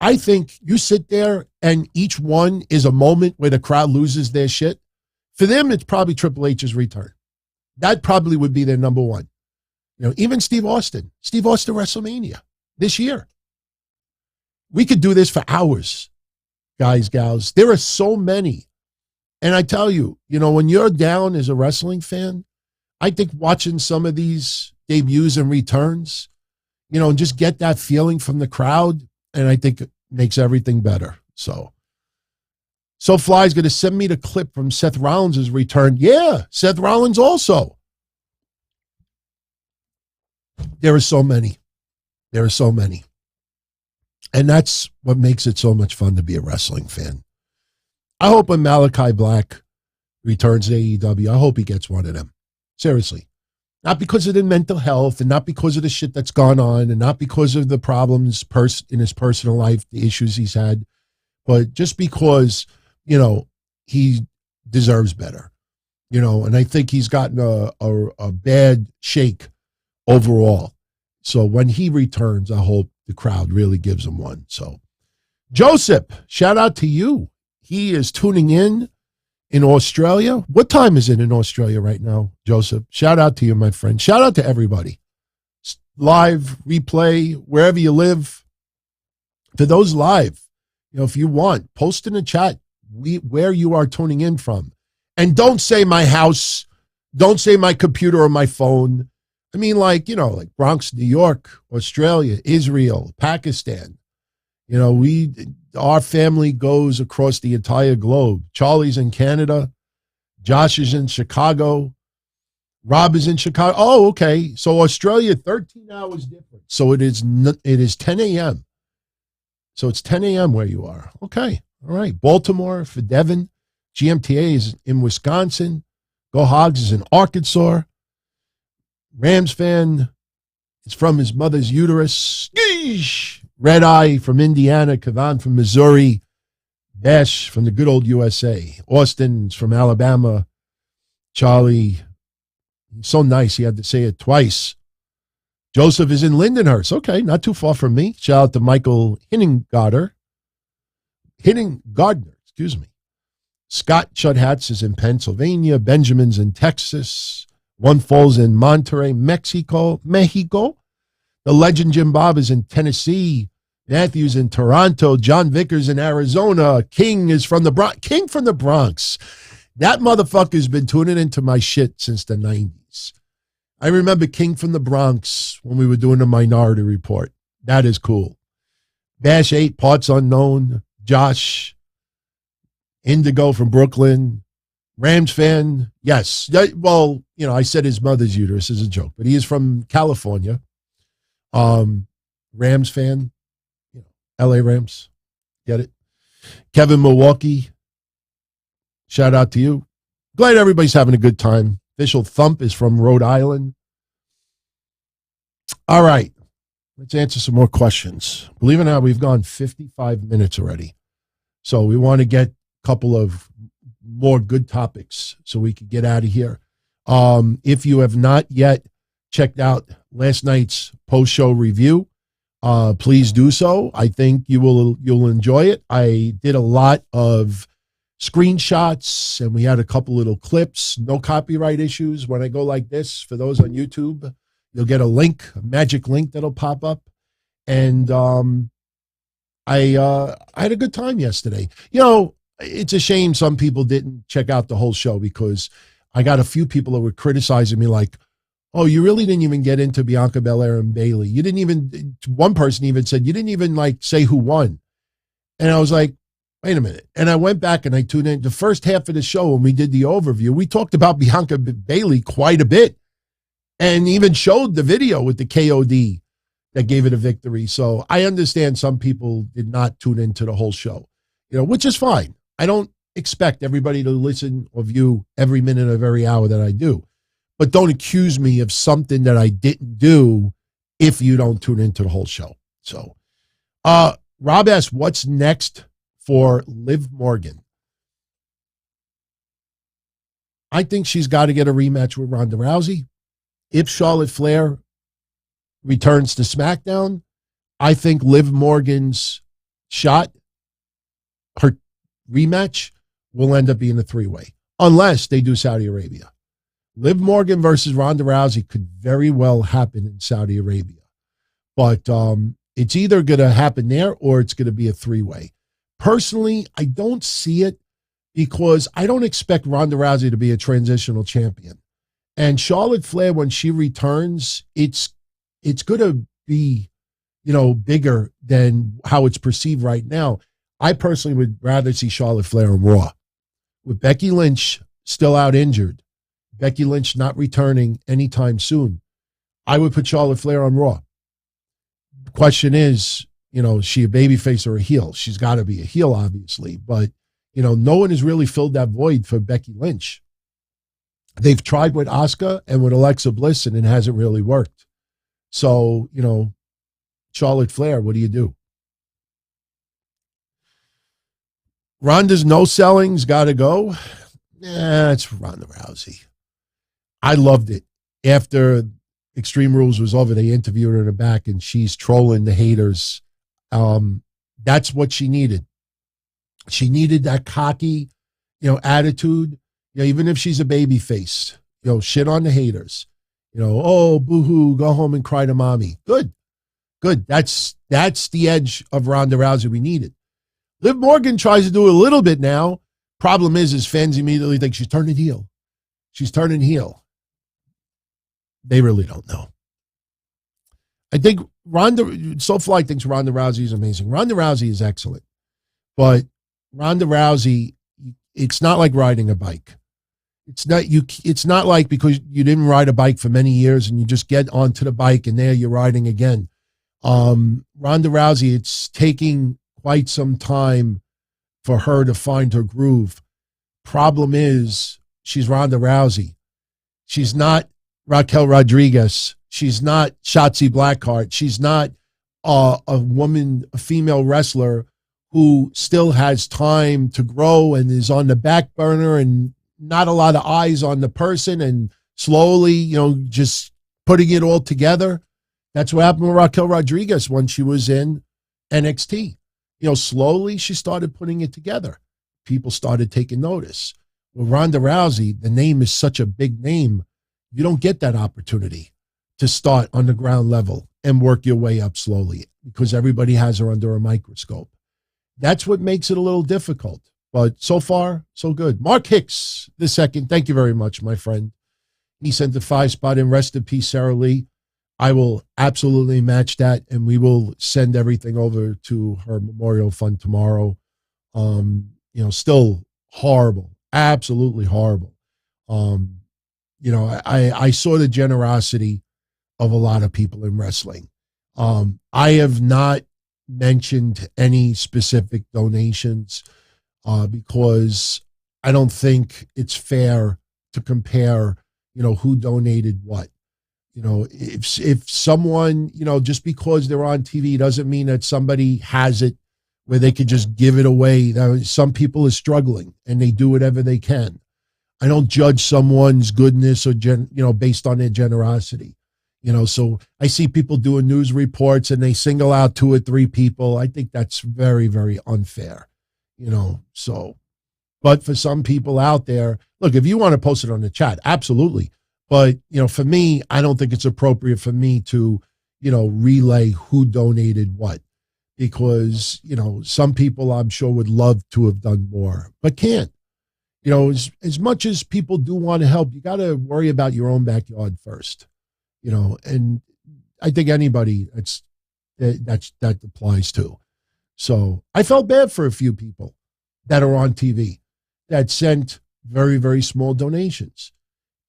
I think you sit there and each one is a moment where the crowd loses their shit. For them, it's probably Triple H's return. That probably would be their number one. Even Steve Austin WrestleMania this year. We could do this for hours, guys, gals. There are so many. And I tell you, when you're down as a wrestling fan, I think watching some of these debuts and returns, and just get that feeling from the crowd, and I think it makes everything better. So Fly's going to send me the clip from Seth Rollins' return. Yeah, Seth Rollins also. There are so many. And that's what makes it so much fun to be a wrestling fan. I hope when Malachi Black returns to AEW, I hope he gets one of them. Seriously. Not because of the mental health and not because of the shit that's gone on and not because of the problems in his personal life, the issues he's had, but just because, he deserves better. And I think he's gotten a bad shake overall. So when he returns, I hope the crowd really gives him one. So Joseph, shout out to you. He is tuning in Australia. What time is it in Australia right now, Joseph? Shout out to you, my friend. Shout out to everybody. Live, replay, wherever you live. For those live, if you want, post in the chat where you are tuning in from. And don't say my house. Don't say my computer or my phone. I mean, like Bronx, New York, Australia, Israel, Pakistan. Our family goes across the entire globe. Charlie's in Canada. Josh is in Chicago. Rob is in Chicago. Oh, okay. So Australia, 13 hours different. So it is 10 a.m. So it's 10 a.m. where you are. Okay. All right. Baltimore for Devin. GMTA is in Wisconsin. Go Hogs is in Arkansas. Rams fan is from his mother's uterus. Geesh. Red Eye from Indiana, Kavan from Missouri, Bash from the good old USA, Austin's from Alabama, Charlie, he's so nice he had to say it twice. Joseph is in Lindenhurst. Okay, not too far from me. Shout out to Michael Hinningardner, excuse me. Scott Chudhats is in Pennsylvania, Benjamin's in Texas, One Falls in Monterrey, Mexico. The legend Jim Bob is in Tennessee. Matthew's in Toronto. John Vickers in Arizona. King is from the Bronx. King from the Bronx. That motherfucker's been tuning into my shit since the 90s. I remember King from the Bronx when we were doing the Minority Report. That is cool. Bash 8, Parts Unknown. Josh. Indigo from Brooklyn. Rams fan. Yes. Well, I said his mother's uterus is a joke, but he is from California. Rams fan, LA Rams, get it? Kevin Milwaukee, shout out to you. Glad everybody's having a good time. Official Thump is from Rhode Island. All right, let's answer some more questions. Believe it or not, we've gone 55 minutes already. So we want to get a couple of more good topics so we can get out of here. If you have not yet checked out last night's post-show review, please do so. I think you'll enjoy it. I did a lot of screenshots and we had a couple little clips. No copyright issues. When I go like this, for those on YouTube, you'll get a magic link that'll pop up. And I had a good time yesterday. It's a shame some people didn't check out the whole show because I got a few people that were criticizing me like, oh, you really didn't even get into Bianca Belair and Bayley. You didn't even, one person even said, you didn't even say who won. And I was like, wait a minute. And I went back and I tuned in. The first half of the show when we did the overview, we talked about Bianca Bayley quite a bit. and even showed the video with the KOD that gave it a victory. So I understand some people did not tune into the whole show, which is fine. I don't expect everybody to listen or view every minute of every hour that I do, but don't accuse me of something that I didn't do if you don't tune into the whole show. So, Rob asks, what's next for Liv Morgan? I think she's got to get a rematch with Ronda Rousey. If Charlotte Flair returns to SmackDown, I think Liv Morgan's shot, her rematch, will end up being a 3-way, unless they do Saudi Arabia. Liv Morgan versus Ronda Rousey could very well happen in Saudi Arabia. But it's either going to happen there or it's going to be a 3-way. Personally, I don't see it because I don't expect Ronda Rousey to be a transitional champion. And Charlotte Flair, when she returns, it's going to be, bigger than how it's perceived right now. I personally would rather see Charlotte Flair on Raw. With Becky Lynch still out injured, Becky Lynch not returning anytime soon, I would put Charlotte Flair on Raw. The question is, is she a babyface or a heel? She's got to be a heel, obviously. But, no one has really filled that void for Becky Lynch. They've tried with Asuka and with Alexa Bliss, and it hasn't really worked. So, Charlotte Flair, what do you do? Ronda's no selling's got to go. It's Ronda Rousey. I loved it. After Extreme Rules was over, they interviewed her in the back, and she's trolling the haters. That's what she needed. She needed that cocky, attitude. Even if she's a baby face, shit on the haters. Oh, boo-hoo, go home and cry to mommy. Good. That's the edge of Ronda Rousey we needed. Liv Morgan tries to do a little bit now. Problem is fans immediately think she's turning heel. She's turning heel. They really don't know. I think SoFly thinks Ronda Rousey is amazing. Ronda Rousey is excellent. But Ronda Rousey, it's not like riding a bike. It's not like because you didn't ride a bike for many years and you just get onto the bike and there you're riding again. Ronda Rousey, it's taking quite some time for her to find her groove. Problem is, she's Ronda Rousey. She's not Raquel Rodriguez. She's not Shotzi Blackheart. She's not a female wrestler who still has time to grow and is on the back burner and not a lot of eyes on the person and slowly, just putting it all together. That's what happened with Raquel Rodriguez when she was in NXT. Slowly she started putting it together. People started taking notice. With Ronda Rousey, the name is such a big name. You don't get that opportunity to start on the ground level and work your way up slowly because everybody has her under a microscope. That's what makes it a little difficult. But so far, so good. Mark Hicks, the second, thank you very much, my friend. He sent a 5-spot in. Rest in peace, Sara Lee. I will absolutely match that, and we will send everything over to her memorial fund tomorrow. Still horrible, absolutely horrible. I saw the generosity of a lot of people in wrestling. I have not mentioned any specific donations because I don't think it's fair to compare, who donated what. If someone, just because they're on TV doesn't mean that somebody has it where they could just give it away. Some people are struggling and they do whatever they can. I don't judge someone's goodness or, based on their generosity. So I see people doing news reports and they single out 2 or 3 people. I think that's very, very unfair, but for some people out there, look, if you want to post it on the chat, absolutely. But, for me, I don't think it's appropriate for me to, relay who donated what, because, some people I'm sure would love to have done more, but can't. As much as people do want to help, you got to worry about your own backyard first, and I think anybody that applies to. So I felt bad for a few people that are on TV that sent very, very small donations.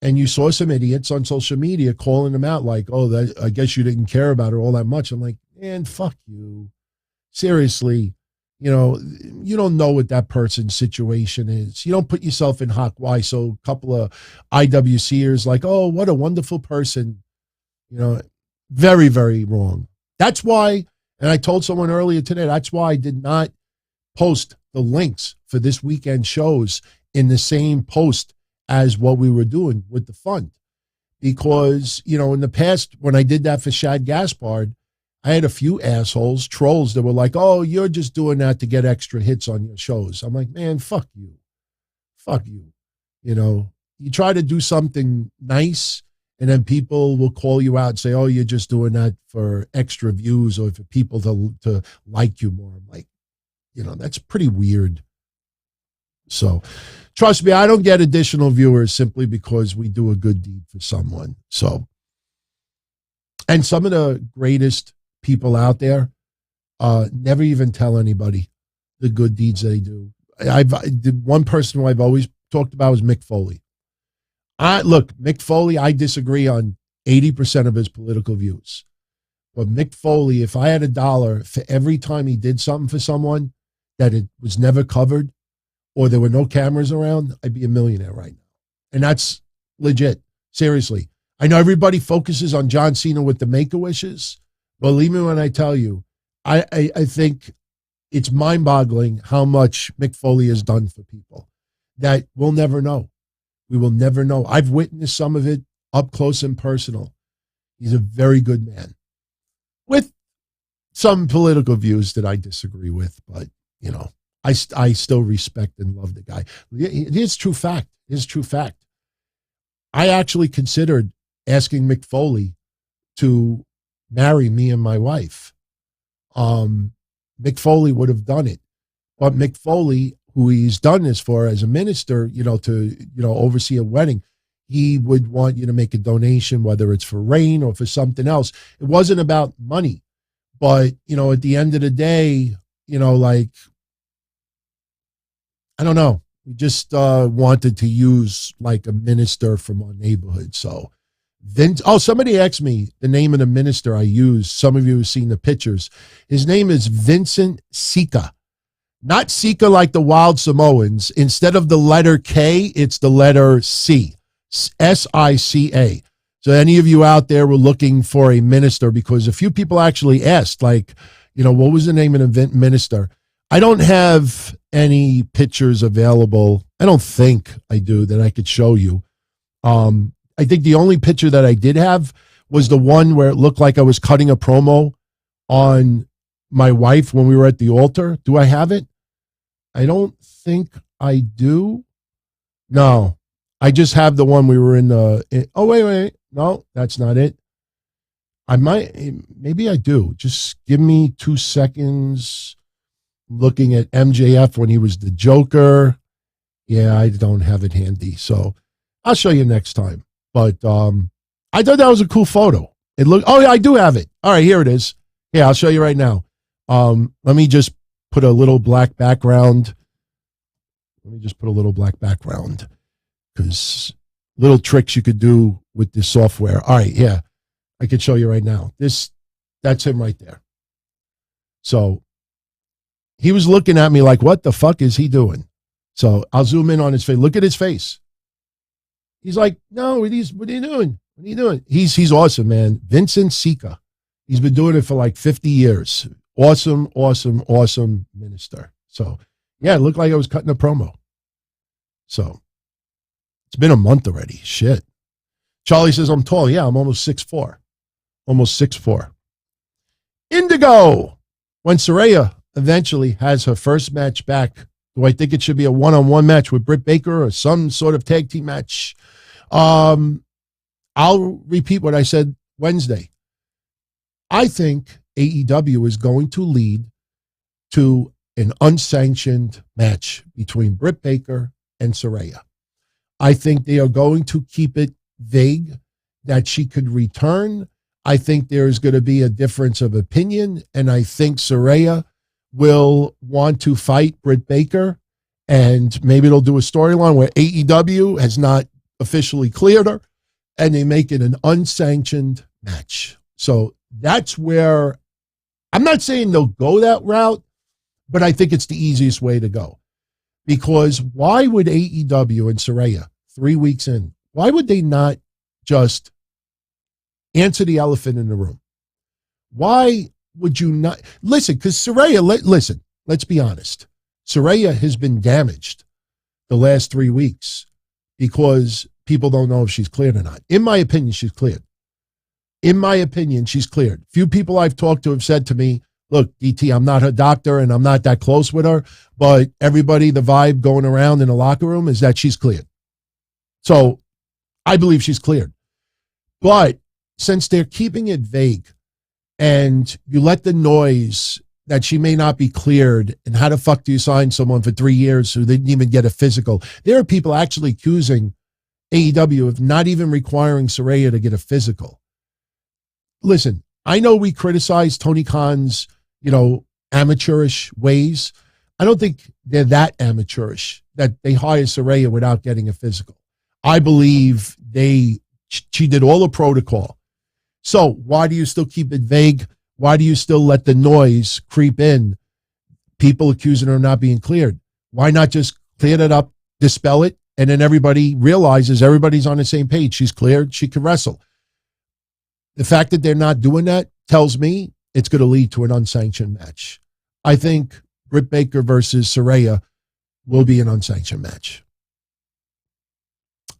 And you saw some idiots on social media calling them out like, oh, I guess you didn't care about her all that much. I'm like, man, fuck you. Seriously, you don't know what that person's situation is. You don't put yourself in hock. Why? So a couple of IWCers like, oh, what a wonderful person. Very, very wrong. That's why, and I told someone earlier today, that's why I did not post the links for this weekend shows in the same post as what we were doing with the fund. Because, in the past, when I did that for Shad Gaspard, I had a few assholes, trolls that were like, oh, you're just doing that to get extra hits on your shows. I'm like, man, fuck you. Fuck you. You try to do something nice, and then people will call you out and say, oh, you're just doing that for extra views or for people to like you more. I'm like, that's pretty weird. So trust me, I don't get additional viewers simply because we do a good deed for someone. So, and some of the greatest people out there never even tell anybody the good deeds they do. The one person who I've always talked about is Mick Foley. Look, Mick Foley, I disagree on 80% of his political views. But Mick Foley, if I had $1 for every time he did something for someone that it was never covered or there were no cameras around, I'd be a millionaire right now. And that's legit. Seriously. I know everybody focuses on John Cena with the Make-A-Wishes. Believe me when I tell you, I think it's mind-boggling how much Mick Foley has done for people that we'll never know. We will never know. I've witnessed some of it up close and personal. He's a very good man with some political views that I disagree with, but, I still respect and love the guy. It is true fact. It is true fact. I actually considered asking Mick Foley to marry me and my wife. Mick Foley would have done it. But Mick Foley, who he's done this for as a minister, to oversee a wedding, he would want you to make a donation, whether it's for rain or for something else. It wasn't about money. But, at the end of the day, I don't know. We just wanted to use like a minister from our neighborhood. So somebody asked me the name of the minister I use. Some of you have seen the pictures. His name is Vincent Sika. Not Sika like the Wild Samoans. Instead of the letter K, it's the letter C. S-I-C-A. So any of you out there were looking for a minister, because a few people actually asked, like, what was the name of the minister? I don't have any pictures available. I don't think I do that I could show you. I think the only picture that I did have was the one where it looked like I was cutting a promo on my wife when we were at the altar. Do I have it? I don't think I do. No, I just have the one we were in the. Oh, wait. No, that's not it. Maybe I do. Just give me 2 seconds. Looking at MJF when he was the Joker. Yeah, I don't have it handy. So I'll show you next time. But I thought that was a cool photo. It looked. Oh, yeah, I do have it. All right, here it is. Yeah, I'll show you right now. Let me just put a little black background. Because little tricks you could do with this software. All right, yeah, I could show you right now. That's him right there. So he was looking at me like, what the fuck is he doing? So I'll zoom in on his face. Look at his face. He's like, no, what are you doing? What are you doing? He's awesome, man. Vincent Sika. He's been doing it for like 50 years. Awesome minister. So, yeah, it looked like I was cutting a promo. So, it's been a month already. Shit. Charlie says, I'm tall. Yeah, I'm almost 6'4". Almost 6'4". Indigo. When Saraya eventually has her first match back, do I think it should be a one-on-one match with Britt Baker or some sort of tag team match? I'll repeat what I said Wednesday. I think AEW is going to lead to an unsanctioned match between Britt Baker and Saraya. I think they are going to keep it vague that she could return. I think there's going to be a difference of opinion, and I think Saraya will want to fight Britt Baker, and maybe they'll do a storyline where AEW has not officially cleared her, and they make it an unsanctioned match. So that's where, I'm not saying they'll go that route, but I think it's the easiest way to go. Because why would AEW and Saraya, 3 weeks in, why would they not just answer the elephant in the room? Why would you not? Listen, because Saraya, listen, let's be honest. Saraya has been damaged the last 3 weeks because people don't know if she's cleared or not. In my opinion, she's cleared. In my opinion, she's cleared. Few people I've talked to have said to me, look, DT, I'm not her doctor and I'm not that close with her, but everybody, the vibe going around in the locker room is that she's cleared. So I believe she's cleared. But since they're keeping it vague and you let the noise that she may not be cleared, and how the fuck do you sign someone for 3 years who didn't even get a physical? There are people actually accusing AEW of not even requiring Saraya to get a physical. Listen, I know we criticize Tony Khan's, amateurish ways. I don't think they're that amateurish that they hire Saraya without getting a physical. I believe she did all the protocol. So why do you still keep it vague? Why do you still let the noise creep in? People accusing her of not being cleared. Why not just clear it up, dispel it, and then everybody realizes everybody's on the same page. She's cleared. She can wrestle. The fact that they're not doing that tells me it's going to lead to an unsanctioned match. I think Britt Baker versus Saraya will be an unsanctioned match.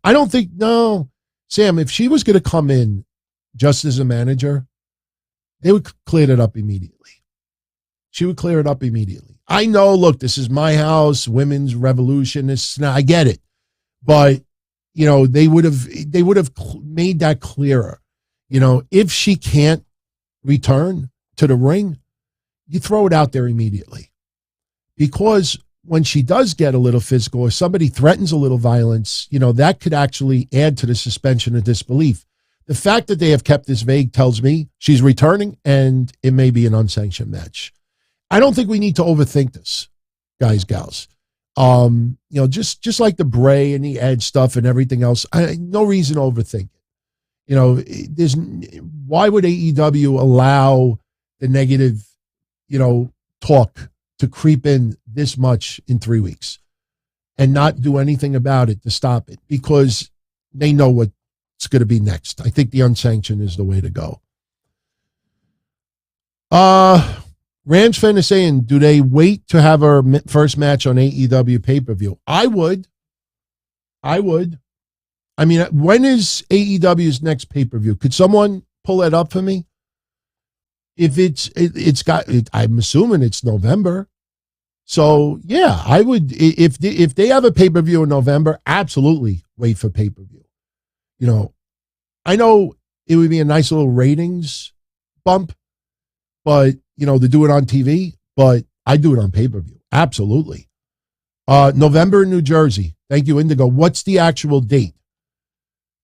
I don't think, no, Sam, if she was going to come in just as a manager, they would clear it up immediately. She would clear it up immediately. I know, look, this is my house, women's revolution. I get it. But, they would have made that clearer. If she can't return to the ring, you throw it out there immediately. Because when she does get a little physical or somebody threatens a little violence, that could actually add to the suspension of disbelief. The fact that they have kept this vague tells me she's returning and it may be an unsanctioned match. I don't think we need to overthink this, guys, gals. Just like the Bray and the Edge stuff and everything else, no reason to overthink it. Why would AEW allow the negative, talk to creep in this much in 3 weeks and not do anything about it to stop it? Because they know what's going to be next. I think the unsanctioned is the way to go. Rams fan is saying, do they wait to have our first match on AEW pay-per-view? I would. I mean, when is AEW's next pay-per-view? Could someone pull that up for me? If I'm assuming it's November. So yeah, I would, if they have a pay-per-view in November, absolutely wait for pay-per-view. I know it would be a nice little ratings bump, but to do it on TV, but I do it on pay-per-view. Absolutely. November in New Jersey. Thank you, Indigo. What's the actual date?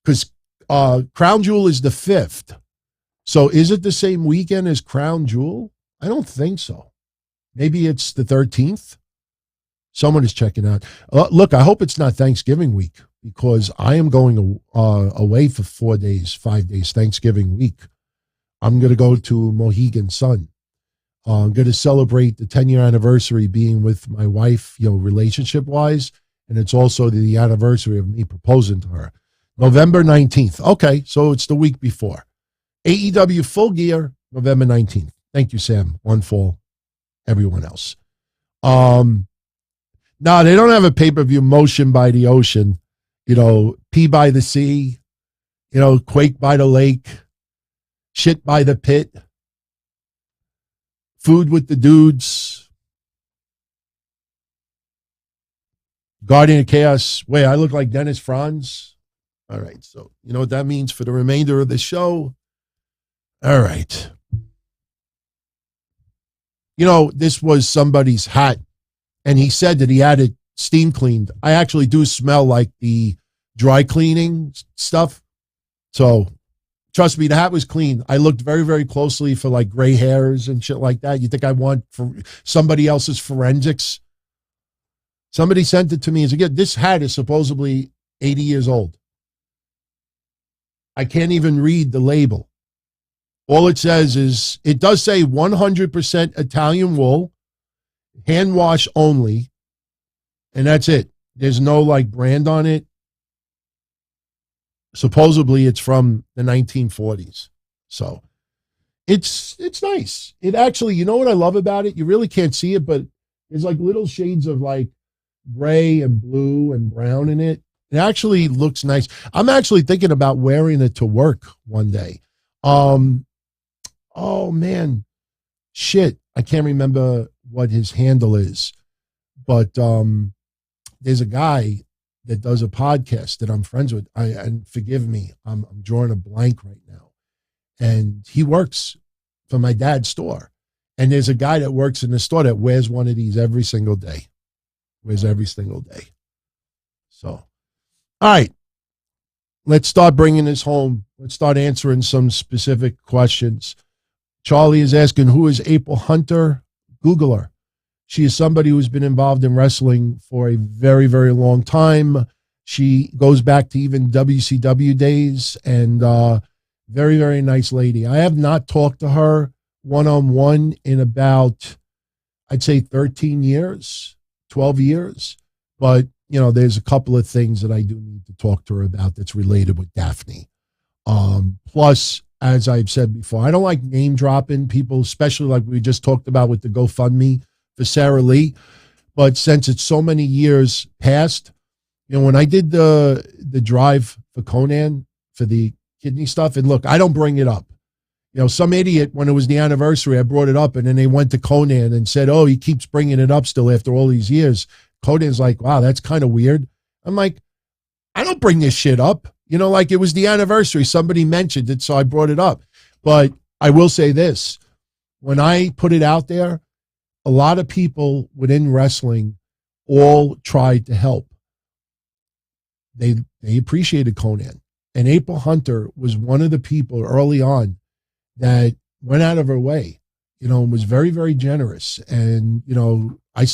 Because Crown Jewel is the 5th. So is it the same weekend as Crown Jewel? I don't think so. Maybe it's the 13th. Someone is checking out. Look, I hope it's not Thanksgiving week because I am going away for 5 days, Thanksgiving week. I'm going to go to Mohegan Sun. I'm going to celebrate the 10-year anniversary being with my wife, relationship-wise, and it's also the anniversary of me proposing to her. November 19th. Okay, so it's the week before. AEW Full Gear, November 19th. Thank you, Sam. One fall. Everyone else. No, they don't have a pay-per-view Motion by the Ocean, Pee by the Sea, Quake by the Lake, Shit by the Pit, Food with the Dudes, Guardian of Chaos. Wait, I look like Dennis Franz? All right, so you know what that means for the remainder of the show? All right. This was somebody's hat, and he said that he had it steam cleaned. I actually do smell like the dry cleaning stuff. So trust me, the hat was clean. I looked very, very closely for like gray hairs and shit like that. You think I want for somebody else's forensics? Somebody sent it to me as again. This hat is supposedly 80 years old. I can't even read the label. All it says is, it does say 100% Italian wool, hand wash only, and that's it. There's no like brand on it. Supposedly it's from the 1940s. So it's nice. It actually, you know what I love about it? You really can't see it, but there's like little shades of like gray and blue and brown in it. It actually looks nice. I'm actually thinking about wearing it to work one day. Oh man, shit. I can't remember what his handle is, but there's a guy that does a podcast that I'm friends with. And forgive me, I'm drawing a blank right now. And he works for my dad's store. And there's a guy that works in the store that wears one of these every single day. Wears every single day. So, all right. Let's start bringing this home. Let's start answering some specific questions. Charlie is asking, who is April Hunter? Google her. She is somebody who's been involved in wrestling for a very, very long time. She goes back to even WCW days, and very, very nice lady. I have not talked to her one-on-one in about, I'd say 13 years, 12 years. But, you know, there's a couple of things that I do need to talk to her about that's related with Daphne. Plus, as I've said before, I don't like name dropping people, especially like we just talked about with the GoFundMe for Sara Lee. But since it's so many years past, you know, when I did the drive for Conan for the kidney stuff, and look, I don't bring it up. You know, some idiot, when it was the anniversary, I brought it up, and then they went to Conan and said, oh, he keeps bringing it up still after all these years. Conan's like, wow, that's kind of weird. I'm like, I don't bring this shit up. You know, like it was the anniversary. Somebody mentioned it, so I brought it up. But I will say this. When I put it out there, a lot of people within wrestling all tried to help. They appreciated Conan. And April Hunter was one of the people early on that went out of her way, you know, and was very, very generous. And, you know, I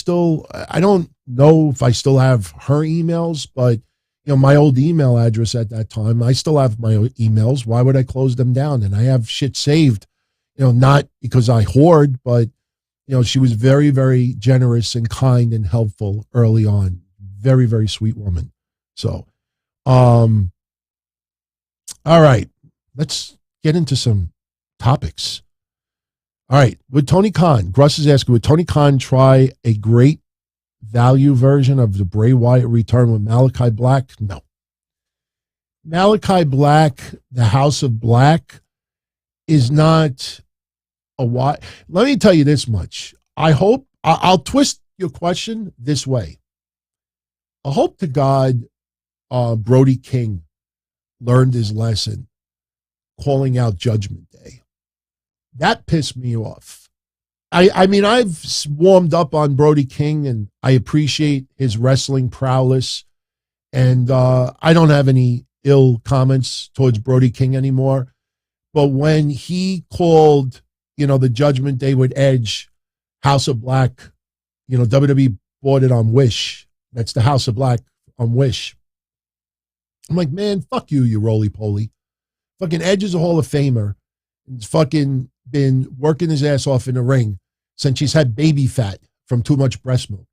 don't know if I still have her emails, but, you know, my old email address at that time, I still have my emails. Why would I close them down? And I have shit saved, you know, not because I hoard, but, you know, she was very, very generous and kind and helpful early on. Very, very sweet woman. So, all right, let's get into some topics. All right, with Tony Khan, Gruss is asking, would Tony Khan try a great value version of the Bray Wyatt return with Malachi Black? No. Malachi Black, the House of Black, is not a Wyatt. Let me tell you this much. I'll twist your question this way. I hope to God Brody King learned his lesson calling out Judgment Day. That pissed me off. I mean, I've warmed up on Brody King, and I appreciate his wrestling prowess, and I don't have any ill comments towards Brody King anymore. But when he called, you know, the Judgment Day with Edge, House of Black, you know, WWE bought it on Wish. That's the House of Black on Wish. I'm like, man, fuck you, you roly-poly. Fucking Edge is a Hall of Famer. He's fucking been working his ass off in the ring since he's had baby fat from too much breast milk.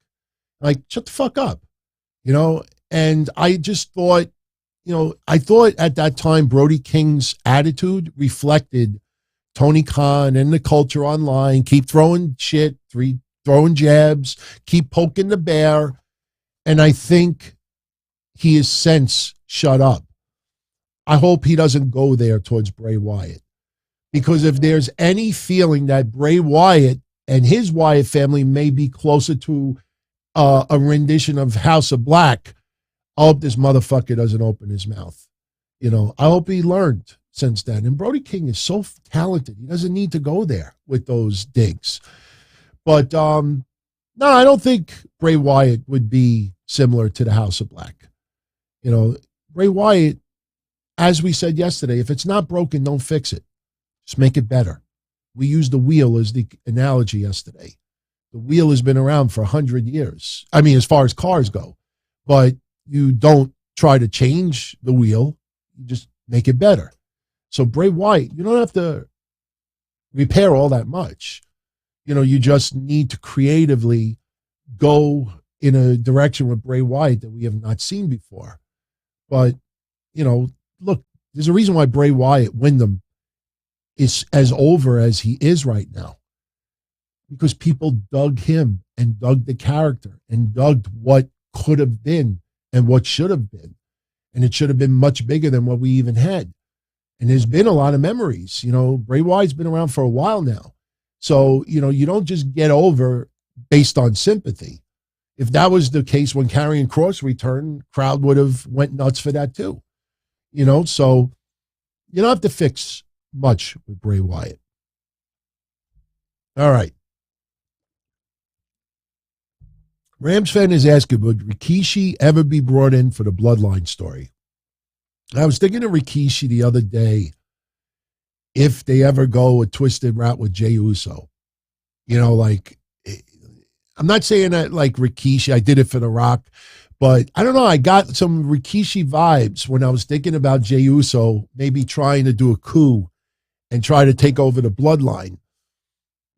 Like, shut the fuck up, you know? And I just thought, you know, I thought at that time Brody King's attitude reflected Tony Khan and the culture online. Keep throwing shit, throwing jabs, keep poking the bear. And I think he has since shut up. I hope he doesn't go there towards Bray Wyatt. Because if there's any feeling that Bray Wyatt and his Wyatt family may be closer to a rendition of House of Black, I hope this motherfucker doesn't open his mouth. You know, I hope he learned since then. And Brody King is so talented. He doesn't need to go there with those digs. But, no, I don't think Bray Wyatt would be similar to the House of Black. You know, Bray Wyatt, as we said yesterday, if it's not broken, don't fix it. Just make it better. We used the wheel as the analogy yesterday. The wheel has been around for 100 years. I mean, as far as cars go. But you don't try to change the wheel. You just make it better. So Bray Wyatt, you don't have to repair all that much. You just need to creatively go in a direction with Bray Wyatt that we have not seen before. But, look, there's a reason why Bray Wyatt Wyndham is as over as he is right now. Because people dug him and dug the character and dug what could have been and what should have been. And it should have been much bigger than what we even had. And there's been a lot of memories. Bray Wyatt's been around for a while now. So, you don't just get over based on sympathy. If that was the case when Karrion Kross returned, crowd would have went nuts for that too. So you don't have to fix much with Bray Wyatt. All right. Rams fan is asking, would Rikishi ever be brought in for the Bloodline story? I was thinking of Rikishi the other day, if they ever go a twisted route with Jey Uso. I'm not saying that like Rikishi, I did it for The Rock, but I don't know, I got some Rikishi vibes when I was thinking about Jey Uso maybe trying to do a coup and try to take over the Bloodline.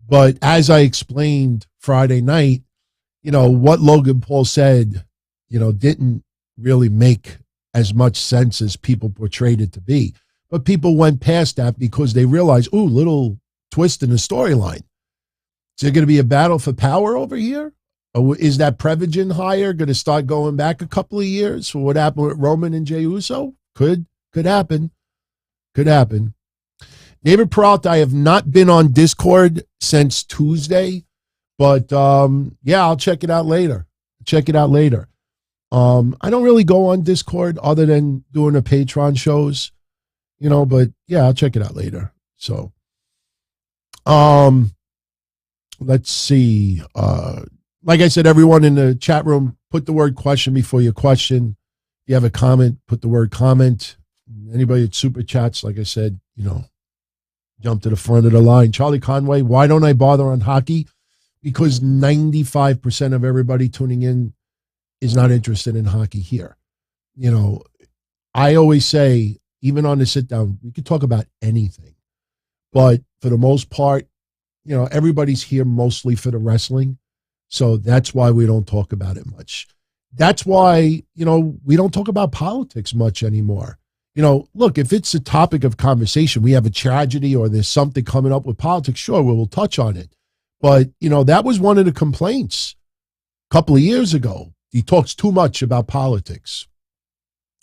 But as I explained Friday night, what Logan Paul said, didn't really make as much sense as people portrayed it to be. But people went past that because they realized, ooh, little twist in the storyline. Is there going to be a battle for power over here? Or is that Prevagen hire going to start going back a couple of years for what happened with Roman and Jey Uso? Could happen. Could happen. David Peralta, I have not been on Discord since Tuesday, but I'll check it out later. I don't really go on Discord other than doing the Patreon shows, but I'll check it out later. So, let's see. Like I said, everyone in the chat room, put the word question before your question. If you have a comment, put the word comment. Anybody at Super Chats, like I said, jump to the front of the line. Charlie Conway, why don't I bother on hockey? Because 95% of everybody tuning in is not interested in hockey here. I always say, even on the sit down, we could talk about anything. But for the most part, everybody's here mostly for the wrestling. So that's why we don't talk about it much. That's why, we don't talk about politics much anymore. Look, if it's a topic of conversation, we have a tragedy or there's something coming up with politics, sure, we'll touch on it. But, that was one of the complaints a couple of years ago. He talks too much about politics.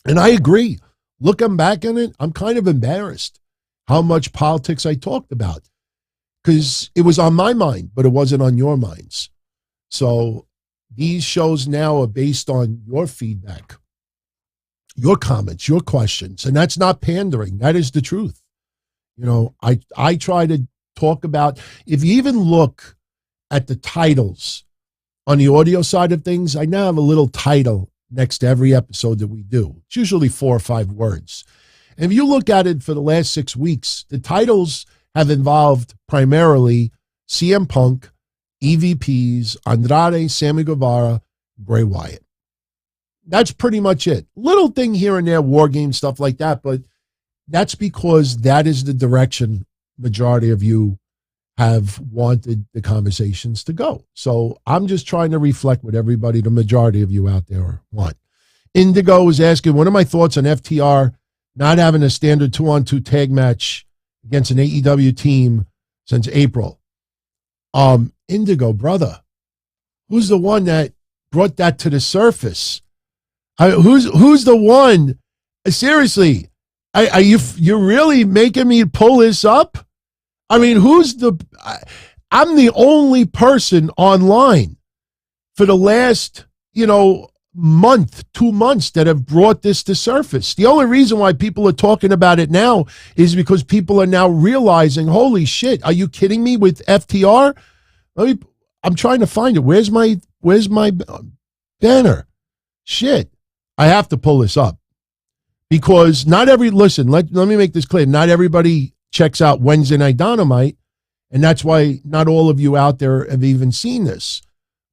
And I agree. Looking back on it, I'm kind of embarrassed how much politics I talked about. Because it was on my mind, but it wasn't on your minds. So these shows now are based on your feedback, your comments, your questions. And that's not pandering. That is the truth. I try to talk about, if you even look at the titles on the audio side of things, I now have a little title next to every episode that we do. It's usually 4 or 5 words. And if you look at it for the last 6 weeks, the titles have involved primarily CM Punk, EVPs, Andrade, Sammy Guevara, Bray Wyatt. That's pretty much it. Little thing here and there, war game stuff like that, but that's because that is the direction majority of you have wanted the conversations to go. So I'm just trying to reflect what everybody, the majority of you out there want. Indigo is asking, what are my thoughts on FTR not having a standard 2-on-2 tag match against an AEW team since April? Indigo, brother, who's the one that brought that to the surface? Who's the one? Seriously, are you're really making me pull this up? I mean, I'm the only person online for the last, month, 2 months that have brought this to surface. The only reason why people are talking about it now is because people are now realizing, holy shit, are you kidding me with FTR? I'm trying to find it. Where's my banner? Shit. I have to pull this up because let me make this clear. Not everybody checks out Wednesday Night Dynamite, and that's why not all of you out there have even seen this.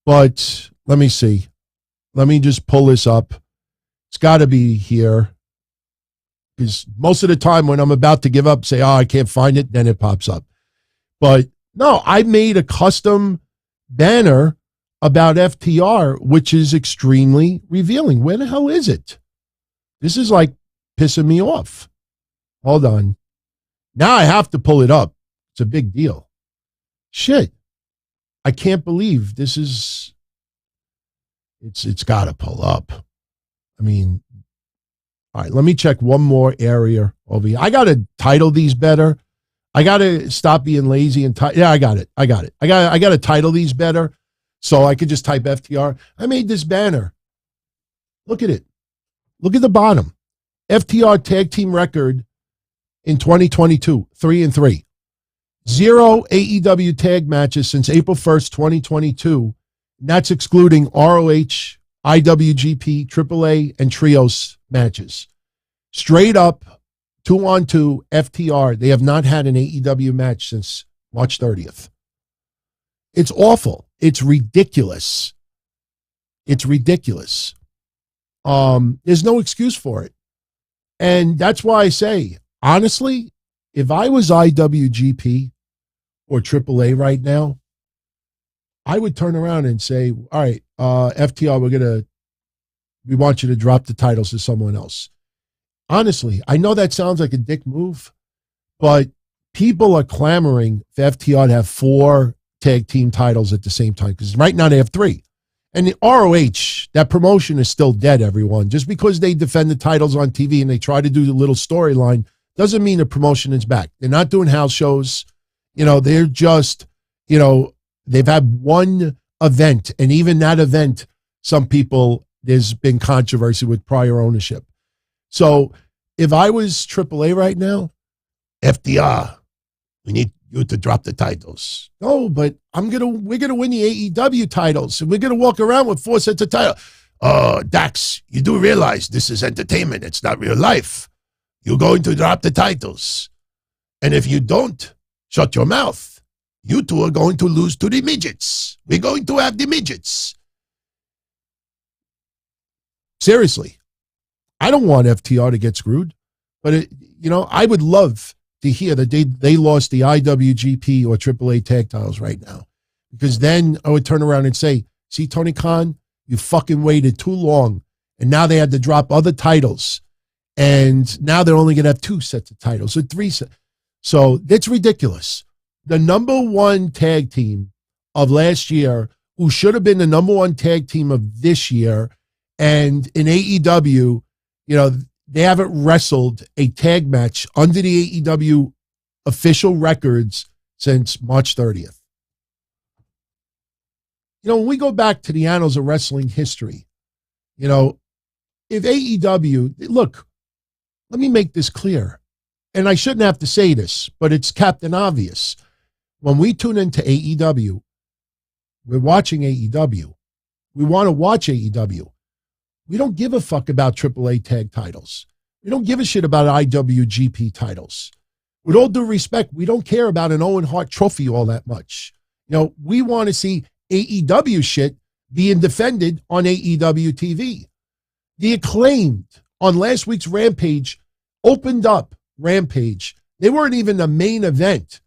But let me see. Let me just pull this up. It's got to be here. Because most of the time when I'm about to give up, say, oh, I can't find it, then it pops up. But no, I made a custom banner about FTR, which is extremely revealing. Where the hell is it? This is like pissing me off. Hold on. Now I have to pull it up. It's a big deal. Shit. I can't believe this is, it's got to pull up. I mean, all right, let me check one more area over here. I got to title these better. I got to stop being lazy and yeah, I got it. I got to title these better so I could just type FTR. I made this banner. Look at it. Look at the bottom. FTR tag team record in 2022, 3-3. 0 AEW tag matches since April 1st, 2022. And that's excluding ROH, IWGP, AAA, and Trios matches. Straight up, 2-on-2, FTR. They have not had an AEW match since March 30th. It's awful. It's ridiculous. It's ridiculous. There's no excuse for it. And that's why I say, honestly, if I was IWGP or AAA right now, I would turn around and say, all right, FTR, we want you to drop the titles to someone else. Honestly, I know that sounds like a dick move, but people are clamoring for FTR to have 4 tag team titles at the same time, because right now they have 3. And the ROH, that promotion is still dead, everyone. Just because they defend the titles on TV and they try to do the little storyline doesn't mean the promotion is back. They're not doing house shows. They're just, they've had one event, and even that event, some people, there's been controversy with prior ownership. So if I was AAA right now, FTR, we need you to drop the titles. No, but we're gonna win the AEW titles, and we're gonna walk around with 4 sets of titles. Dax, you do realize this is entertainment, it's not real life. You're going to drop the titles. And if you don't, shut your mouth. You two are going to lose to the midgets. We're going to have the midgets. Seriously, I don't want FTR to get screwed, but I would love to hear that they lost the IWGP or AAA tag titles right now, because then I would turn around and say, see, Tony Khan, you fucking waited too long, and now they had to drop other titles, and now they're only going to have 2 sets of titles or 3 sets. So it's ridiculous. The number 1 tag team of last year, who should have been the number 1 tag team of this year, and in AEW, they haven't wrestled a tag match under the AEW official records since March 30th. When we go back to the annals of wrestling history, if AEW, look, let me make this clear, and I shouldn't have to say this, but it's Captain Obvious. When we tune into AEW, we're watching AEW. We want to watch AEW. We don't give a fuck about AAA tag titles. We don't give a shit about IWGP titles. With all due respect, we don't care about an Owen Hart trophy all that much. We want to see AEW shit being defended on AEW TV. The Acclaimed on last week's Rampage opened up Rampage. They weren't even the main event.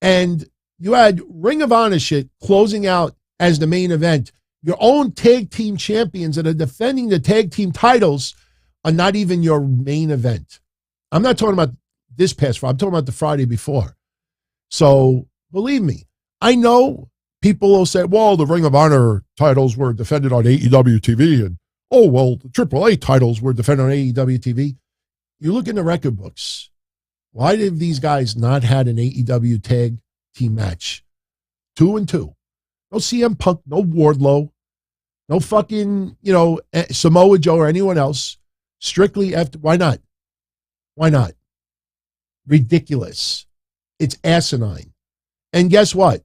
And you had Ring of Honor shit closing out as the main event. Your own tag team champions that are defending the tag team titles are not even your main event. I'm not talking about this past Friday. I'm talking about the Friday before. So believe me, I know people will say, well, the Ring of Honor titles were defended on AEW TV, and the AAA titles were defended on AEW TV. You look in the record books. Why did these guys not had an AEW tag team match? 2-2. No CM Punk, no Wardlow, no fucking, Samoa Joe or anyone else. Strictly after. Why not? Why not? Ridiculous. It's asinine. And guess what?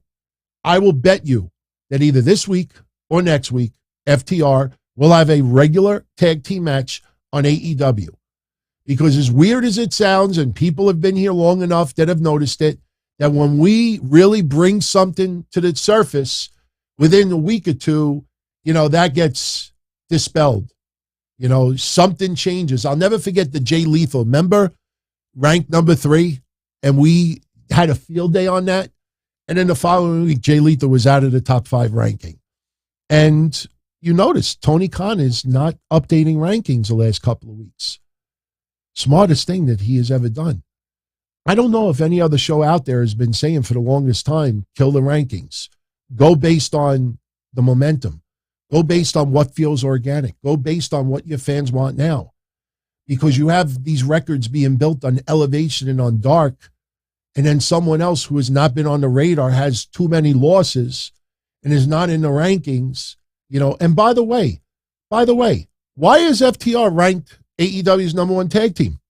I will bet you that either this week or next week, FTR will have a regular tag team match on AEW. Because as weird as it sounds, and people have been here long enough that have noticed it, that when we really bring something to the surface within a week or two, that gets dispelled. Something changes. I'll never forget the Jay Lethal. Remember, ranked number 3, and we had a field day on that. And then the following week, Jay Lethal was out of the top 5 ranking. And you notice Tony Khan is not updating rankings the last couple of weeks. Smartest thing that he has ever done. I don't know if any other show out there has been saying for the longest time, kill the rankings. Go based on the momentum. Go based on what feels organic. Go based on what your fans want now. Because you have these records being built on elevation and on dark, and then someone else who has not been on the radar has too many losses and is not in the rankings, And by the way, why is FTR ranked AEW's number 1 tag team?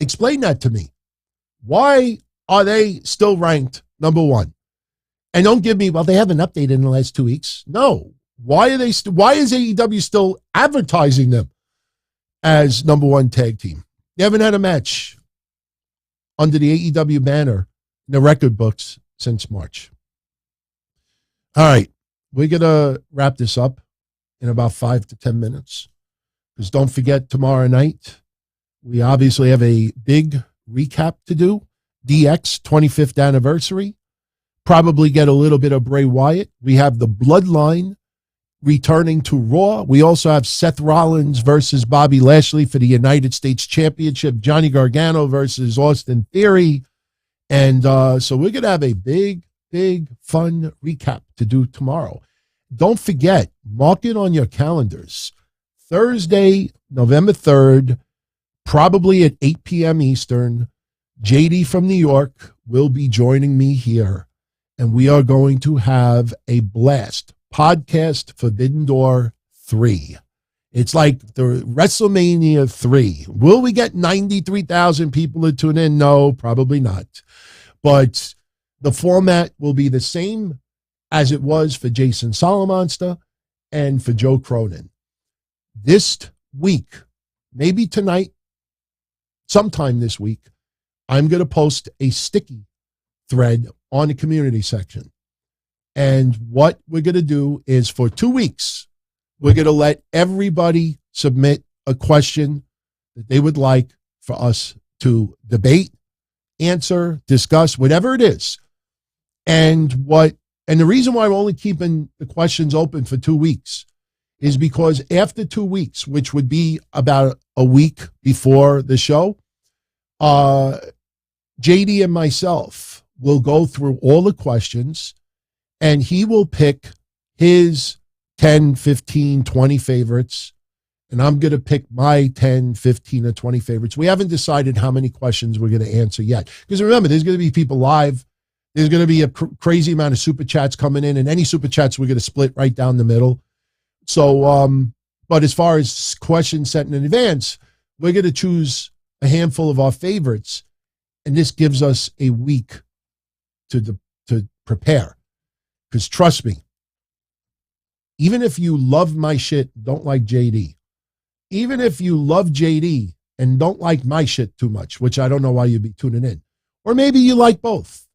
Explain that to me. Why are they still ranked number 1? And don't give me, they haven't updated in the last 2 weeks. No. Why is AEW still advertising them as number 1 tag team? They haven't had a match under the AEW banner in the record books since March. All right. We're going to wrap this up in about 5 to 10 minutes. Because don't forget, tomorrow night, we obviously have a big recap to do. DX 25th anniversary. Probably get a little bit of Bray Wyatt. We have the Bloodline returning to Raw. We also have Seth Rollins versus Bobby Lashley for the United States Championship. Johnny Gargano versus Austin Theory. And so we're going to have a big, fun recap to do tomorrow. Don't forget, mark it on your calendars. Thursday, November 3rd, probably at 8 p.m. Eastern, JD from New York will be joining me here, and we are going to have a blast. Podcast Forbidden Door 3. It's like the WrestleMania 3. Will we get 93,000 people to tune in? No, probably not. But the format will be the same as it was for Jason Solomonster and for Joe Cronin. This week, maybe tonight, sometime this week, I'm going to post a sticky thread on the community section. And what we're going to do is for 2 weeks, we're going to let everybody submit a question that they would like for us to debate, answer, discuss, whatever it is. And the reason why we're only keeping the questions open for 2 weeks is because after 2 weeks, which would be about a week before the show, JD and myself will go through all the questions, and he will pick his 10, 15, 20 favorites, and I'm going to pick my 10, 15, or 20 favorites. We haven't decided how many questions we're going to answer yet. Because remember, there's going to be people live. There's going to be a crazy amount of super chats coming in, and any super chats we're going to split right down the middle. So, but as far as questions set in advance, we're going to choose a handful of our favorites, and this gives us a week to prepare. Because trust me, even if you love my shit, don't like JD, even if you love JD and don't like my shit too much, which I don't know why you'd be tuning in, or maybe you like both.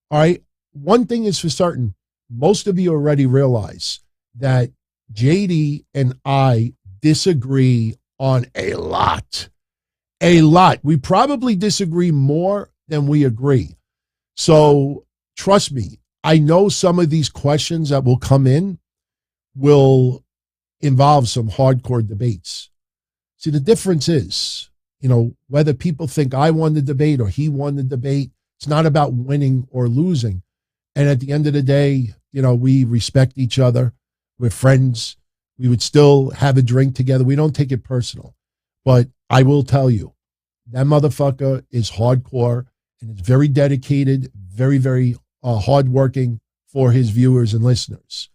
All right. One thing is for certain, most of you already realize that JD and I disagree on a lot. A lot. We probably disagree more than we agree. So trust me, I know some of these questions that will come in will involve some hardcore debates. See, the difference is, whether people think I won the debate or he won the debate, it's not about winning or losing. And at the end of the day, we respect each other. We're friends. We would still have a drink together. We don't take it personal. But I will tell you, that motherfucker is hardcore and is very dedicated, very, very hardworking for his viewers and listeners.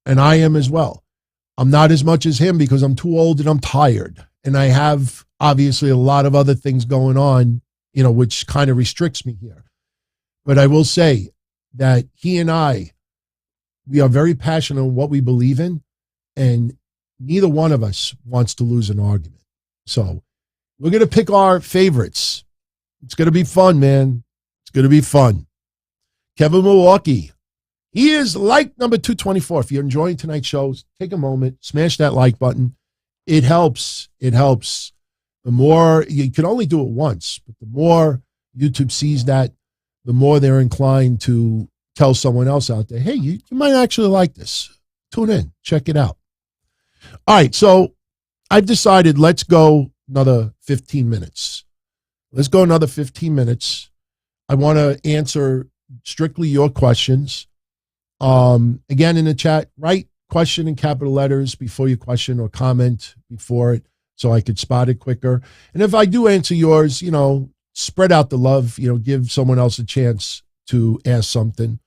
And I am as well. I'm not as much as him because I'm too old and I'm tired. And I have obviously a lot of other things going on, which kind of restricts me here. But I will say that he and I, we are very passionate on what we believe in, and neither one of us wants to lose an argument. So we're going to pick our favorites. It's going to be fun, man. It's going to be fun. Kevin Milwaukee. He is like number 224. If you're enjoying tonight's show, take a moment, smash that like button. it helps. It helps. The more, you can only do it once, but the more YouTube sees that, the more they're inclined to tell someone else out there, hey, you might actually like this. Tune in, check it out. All right, so I've decided let's go another 15 minutes. Let's go another 15 minutes. I want to answer strictly your questions. Again, in the chat, write question in capital letters before you question or comment before it so I could spot it quicker. And if I do answer yours, spread out the love, give someone else a chance to ask something.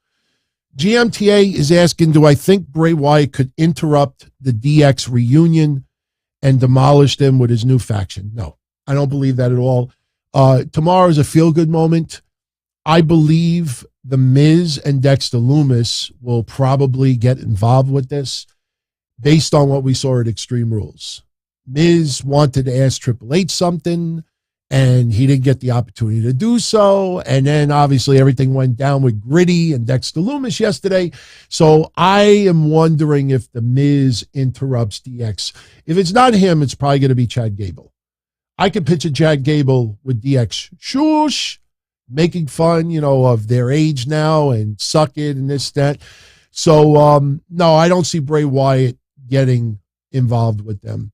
GMTA is asking, do I think Bray Wyatt could interrupt the DX reunion and demolish them with his new faction? No, I don't believe that at all. Tomorrow is a feel-good moment. I believe The Miz and Dexter Lumis will probably get involved with this based on what we saw at Extreme Rules. Miz wanted to ask Triple H something, and he didn't get the opportunity to do so. And then obviously everything went down with Gritty and Dexter Lumis yesterday. So I am wondering if The Miz interrupts DX. If it's not him, it's probably going to be Chad Gable. I could picture Chad Gable with DX, shoosh, making fun, of their age now and suck it and this, that. So, no, I don't see Bray Wyatt getting involved with them.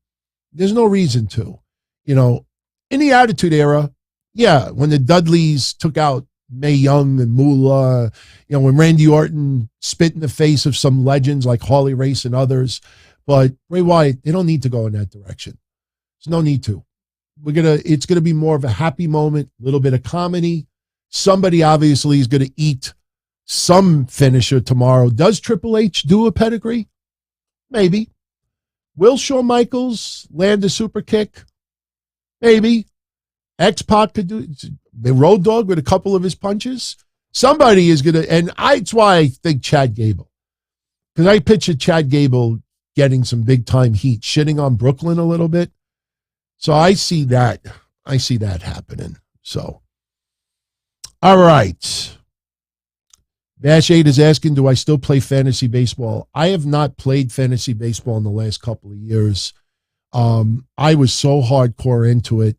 There's no reason to, in the Attitude Era, yeah, when the Dudleys took out Mae Young and Moolah, when Randy Orton spit in the face of some legends like Harley Race and others. But Bray Wyatt, they don't need to go in that direction. There's no need to. It's gonna be more of a happy moment, a little bit of comedy. Somebody obviously is gonna eat some finisher tomorrow. Does Triple H do a pedigree? Maybe. Will Shawn Michaels land a super kick? Maybe. X-Pac could do the Road Dogg with a couple of his punches. Somebody is gonna, and that's why I think Chad Gable, because I pictured Chad Gable getting some big time heat, shitting on Brooklyn a little bit. So I see that. I see that happening. So, all right. Bash 8 is asking, do I still play fantasy baseball? I have not played fantasy baseball in the last couple of years. I was so hardcore into it.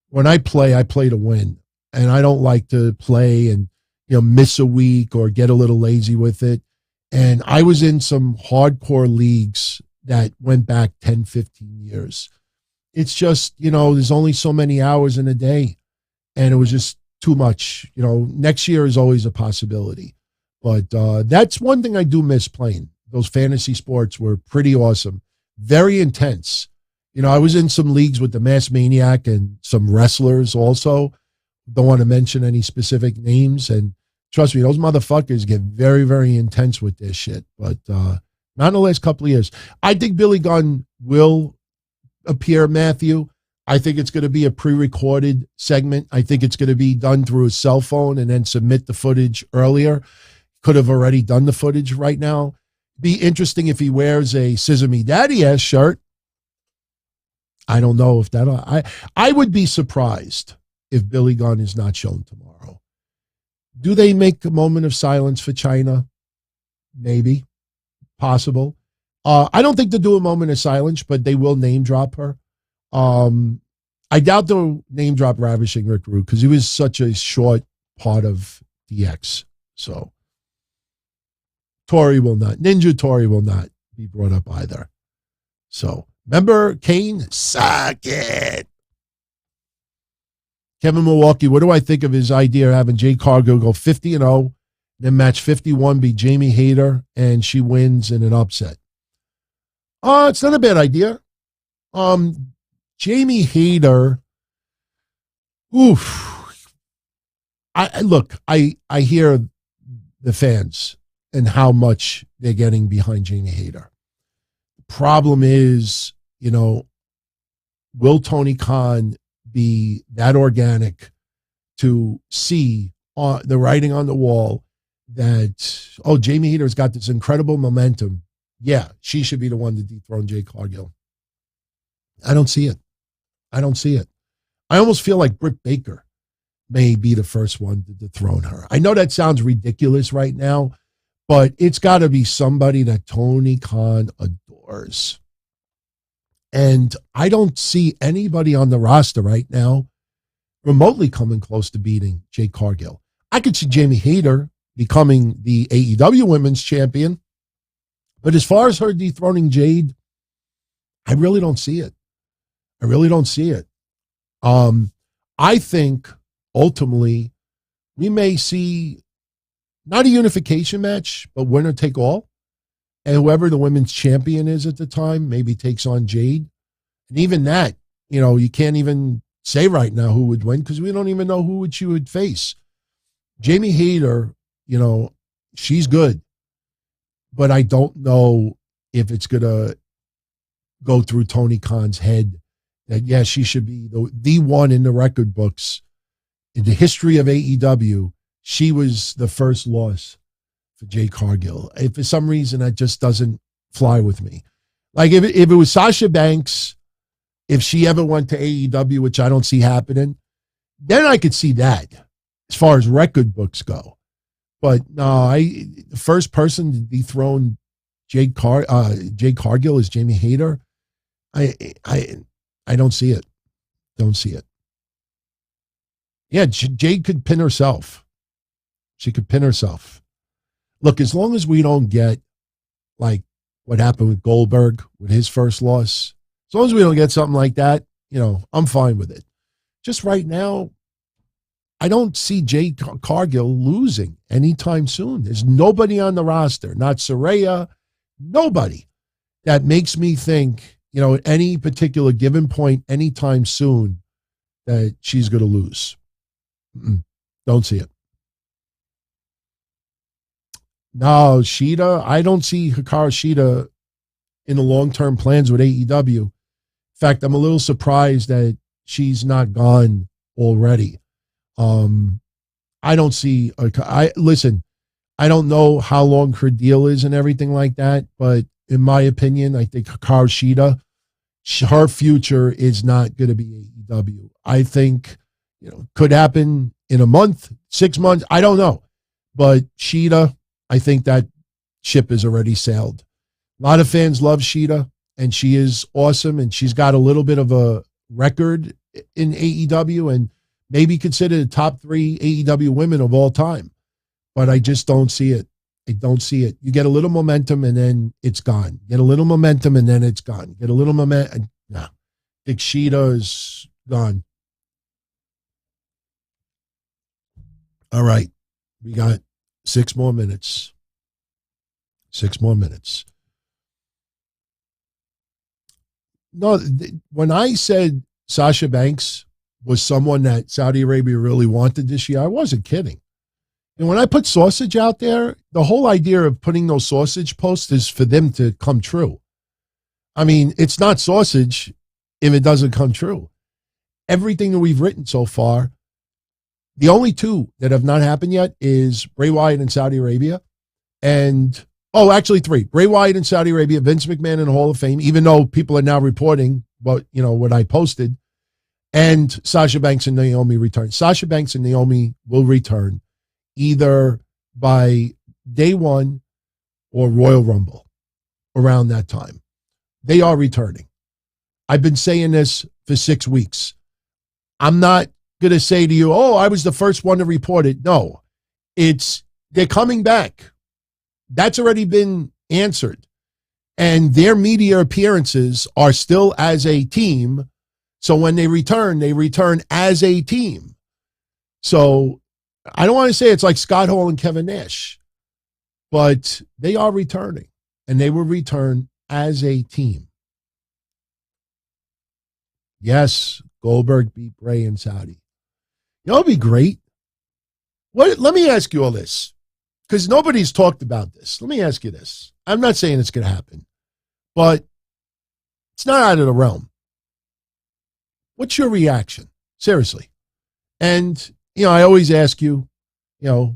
When I play to win. And I don't like to play and, miss a week or get a little lazy with it. And I was in some hardcore leagues that went back 10, 15 years. It's just, there's only so many hours in a day. And it was just too much. Next year is always a possibility. But that's one thing I do miss playing. Those fantasy sports were pretty awesome. Very intense. I was in some leagues with the Mass Maniac and some wrestlers also. Don't want to mention any specific names. And trust me, those motherfuckers get very, very intense with this shit. But not in the last couple of years. I think Billy Gunn will appear, Matthew. I think it's going to be a pre-recorded segment. I think it's going to be done through a cell phone and then submit the footage earlier. Could have already done the footage right now. Be interesting if he wears a Scissor Me Daddy-ass shirt. I don't know if that. I would be surprised if Billy Gunn is not shown tomorrow. Do they make a moment of silence for China? Maybe. Possible. I don't think they'll do a moment of silence, but they will name drop her. I doubt they'll name drop Ravishing Rick Rude because he was such a short part of DX. So Ninja Tori will not be brought up either. So remember Kane? Suck it. Kevin Milwaukee, what do I think of his idea of having Jade Cargill go 50-0, then match 51 be Jamie Hayter, and she wins in an upset? It's not a bad idea. Jamie Hayter, oof. I hear the fans and how much they're getting behind Jamie Hayter. The problem is, will Tony Khan be that organic to see the writing on the wall that, Jamie Hayter's got this incredible momentum. Yeah, she should be the one to dethrone Jade Cargill. I don't see it. I almost feel like Britt Baker may be the first one to dethrone her. I know that sounds ridiculous right now, but it's got to be somebody that Tony Khan adores. And I don't see anybody on the roster right now remotely coming close to beating Jade Cargill. I could see Jamie Hayter becoming the AEW Women's Champion. But as far as her dethroning Jade, I really don't see it. I really don't see it. I think ultimately we may see not a unification match, but winner take all. And whoever the women's champion is at the time maybe takes on Jade. And even that, you can't even say right now who would win because we don't even know who she would face. Jamie Hayter, she's good. But I don't know if it's going to go through Tony Khan's head that, yeah, she should be the one in the record books. In the history of AEW, she was the first loss for Jade Cargill. If for some reason that just doesn't fly with me. Like if it was Sasha Banks, if she ever went to AEW, which I don't see happening, then I could see that as far as record books go. But no, the first person to dethrone Jade Cargill is Jamie Hayter. I don't see it. Don't see it. Yeah, Jade could pin herself. She could pin herself. Look, as long as we don't get like what happened with Goldberg with his first loss, as long as we don't get something like that, I'm fine with it. Just right now, I don't see Jade Cargill losing anytime soon. There's nobody on the roster, not Saraya, nobody that makes me think, at any particular given point, anytime soon, that she's going to lose. Don't see it. No, Shida, I don't see Hikaru Shida in the long-term plans with AEW. In fact, I'm a little surprised that she's not gone already. I don't see, listen, I don't know how long her deal is and everything like that, but in my opinion, I think Hikaru Shida, her future is not going to be AEW. I think, could happen in a month, 6 months, I don't know. But Shida, I think that ship has already sailed. A lot of fans love Shida, and she is awesome, and she's got a little bit of a record in AEW, and maybe considered the top 3 AEW women of all time. But I just don't see it. I don't see it. You get a little momentum, and then it's gone. Get a little momentum, and then it's gone. Get a little momentum. No. Dick Shida is gone. All right. We got 6 more minutes. 6 more minutes. No, when I said Sasha Banks was someone that Saudi Arabia really wanted this year, I wasn't kidding. And when I put sausage out there, the whole idea of putting those sausage posts is for them to come true. I mean, it's not sausage if it doesn't come true. Everything that we've written so far, the only 2 that have not happened yet is Bray Wyatt in Saudi Arabia and, actually 3. Bray Wyatt in Saudi Arabia, Vince McMahon in the Hall of Fame, even though people are now reporting what I posted, and Sasha Banks and Naomi return. Sasha Banks and Naomi will return either by day 1 or Royal Rumble around that time. They are returning. I've been saying this for 6 weeks. I'm not going to say to you, I was the first one to report it. No, they're coming back. That's already been answered. And their media appearances are still as a team. So when they return as a team. So I don't want to say it's like Scott Hall and Kevin Nash, but they are returning, and they will return as a team. Yes, Goldberg beat Bray in Saudi. It'd be great. Let me ask you all this, because nobody's talked about this. Let me ask you this. I'm not saying it's going to happen, but it's not out of the realm. What's your reaction? Seriously. And, I always ask you, if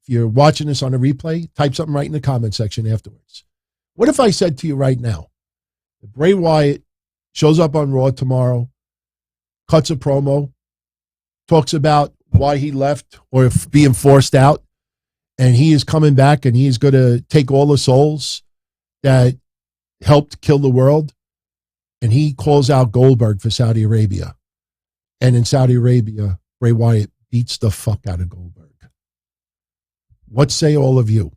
you're watching this on a replay, type something right in the comment section afterwards. What if I said to you right now, that Bray Wyatt shows up on Raw tomorrow, cuts a promo, talks about why he left or being forced out, and he is coming back and he is going to take all the souls that helped kill the world, and he calls out Goldberg for Saudi Arabia. And in Saudi Arabia, Bray Wyatt beats the fuck out of Goldberg. What say all of you?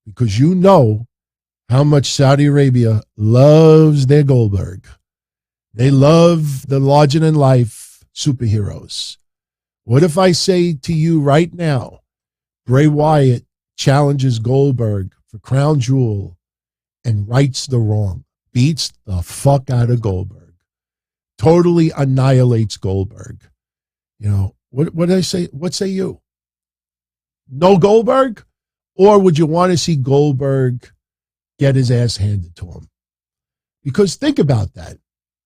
Because you know how much Saudi Arabia loves their Goldberg. They love the larger-than-life superheroes. What if I say to you right now, Bray Wyatt challenges Goldberg for Crown Jewel and rights the wrong, beats the fuck out of Goldberg, totally annihilates Goldberg? You know, what did I say? What say you? No Goldberg? Or would you want to see Goldberg get his ass handed to him? Because think about that.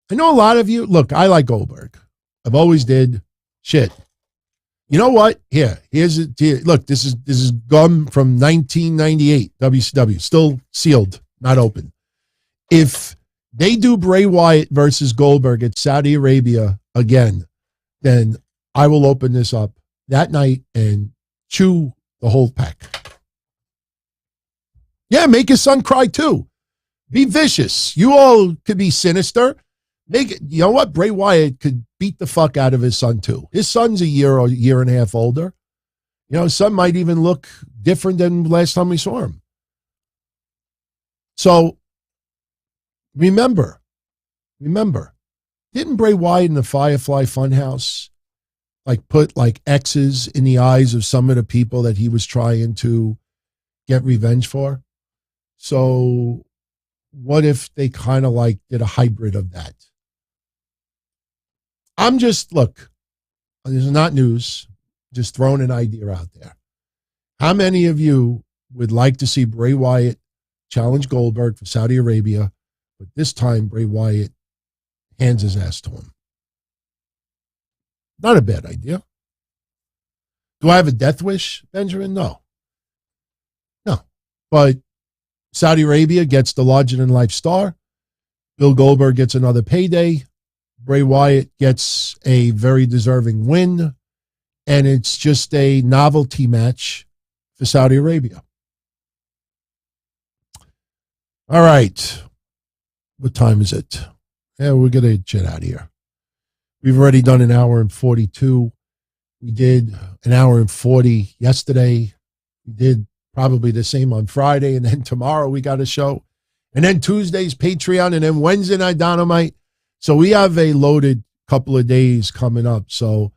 I know a lot of you, look, I like Goldberg. I've always did. Shit. You know what? Here's it. Look, this is gum from 1998, WCW, still sealed, not open. If they do Bray Wyatt versus Goldberg at Saudi Arabia again, then I will open this up that night and chew the whole pack. Yeah, make his son cry too. Be vicious. You all could be sinister. Make it. You know what? Bray Wyatt could beat the fuck out of his son too. His son's a year or year and a half older. You know, his son might even look different than last time we saw him. So remember, didn't Bray Wyatt in the Firefly Funhouse like put like X's in the eyes of some of the people that he was trying to get revenge for? So what if they kind of like did a hybrid of that? I'm just, look, this is not news, just throwing an idea out there. How many of you would like to see Bray Wyatt challenge Goldberg for Saudi Arabia, but this time Bray Wyatt hands his ass to him? Not a bad idea. Do I have a death wish, Benjamin? No. But Saudi Arabia gets the larger-than-life star. Bill Goldberg gets another payday. Bray Wyatt gets a very deserving win. And it's just a novelty match for Saudi Arabia. All right. What time is it? Yeah, we're going to get out of here. We've already done an hour and 42. We did an hour and 40 yesterday. We did probably the same on Friday. And then tomorrow we got a show. And then Tuesday's Patreon. And then Wednesday night Dynamite. So we have a loaded couple of days coming up. So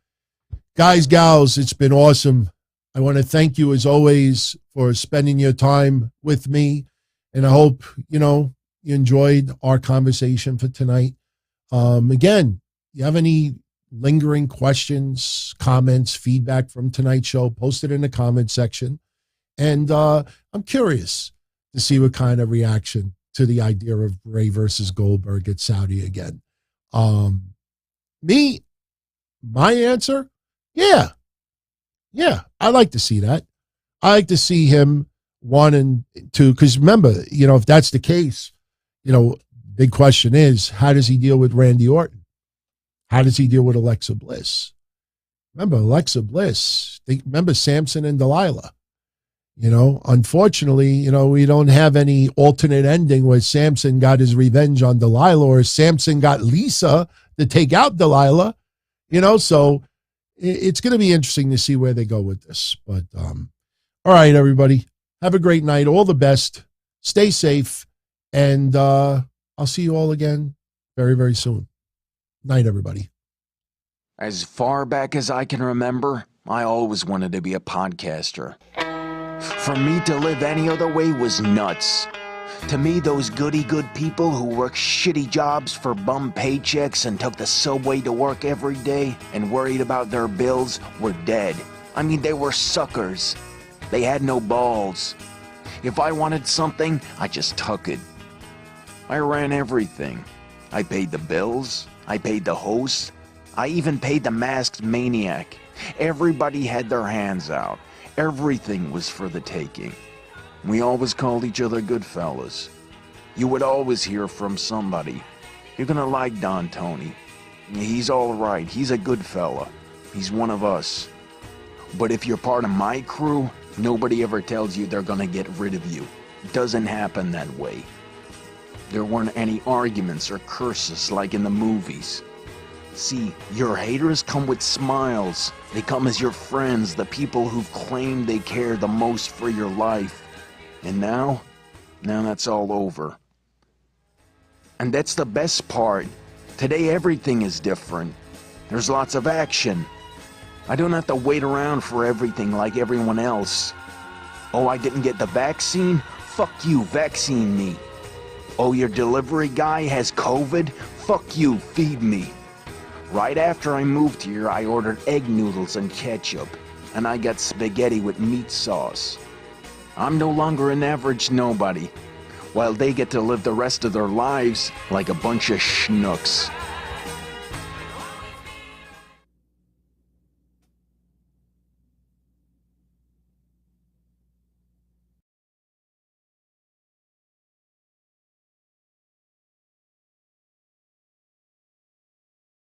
guys, gals, it's been awesome. I want to thank you as always for spending your time with me. And I hope, you enjoyed our conversation for tonight. Again, you have any lingering questions, comments, feedback from tonight's show, post it in the comment section. And I'm curious to see what kind of reaction to the idea of Bray versus Goldberg at Saudi again. My answer, yeah, I like to see that. I like to see him 1 and 2, because remember, if that's the case, big question is, how does he deal with Randy Orton? How does he deal with Alexa Bliss? Remember Alexa Bliss, remember Samson and Delilah. Unfortunately, we don't have any alternate ending where Samson got his revenge on Delilah or Samson got Lisa to take out Delilah, so it's going to be interesting to see where they go with this. But, all right, everybody, have a great night. All the best. Stay safe. And I'll see you all again very, very soon. Night, everybody. As far back as I can remember, I always wanted to be a podcaster. For me to live any other way was nuts. To me, those goody-good people who worked shitty jobs for bum paychecks and took the subway to work every day and worried about their bills were dead. I mean, they were suckers. They had no balls. If I wanted something, I just took it. I ran everything. I paid the bills. I paid the host. I even paid the masked maniac. Everybody had their hands out. Everything was for the taking. We always called each other good fellas. You would always hear from somebody. You're gonna like Don Tony. He's all right. He's a good fella. He's one of us. But if you're part of my crew, nobody ever tells you they're gonna get rid of you. It doesn't happen that way. There weren't any arguments or curses like in the movies. See, your haters come with smiles. They come as your friends, the people who've claimed they care the most for your life. And now that's all over. And that's the best part. Today everything is different. There's lots of action. I don't have to wait around for everything like everyone else. Oh, I didn't get the vaccine? Fuck you, vaccine me. Oh, your delivery guy has COVID? Fuck you, feed me. Right after I moved here, I ordered egg noodles and ketchup, and I got spaghetti with meat sauce. I'm no longer an average nobody, while they get to live the rest of their lives like a bunch of schnooks.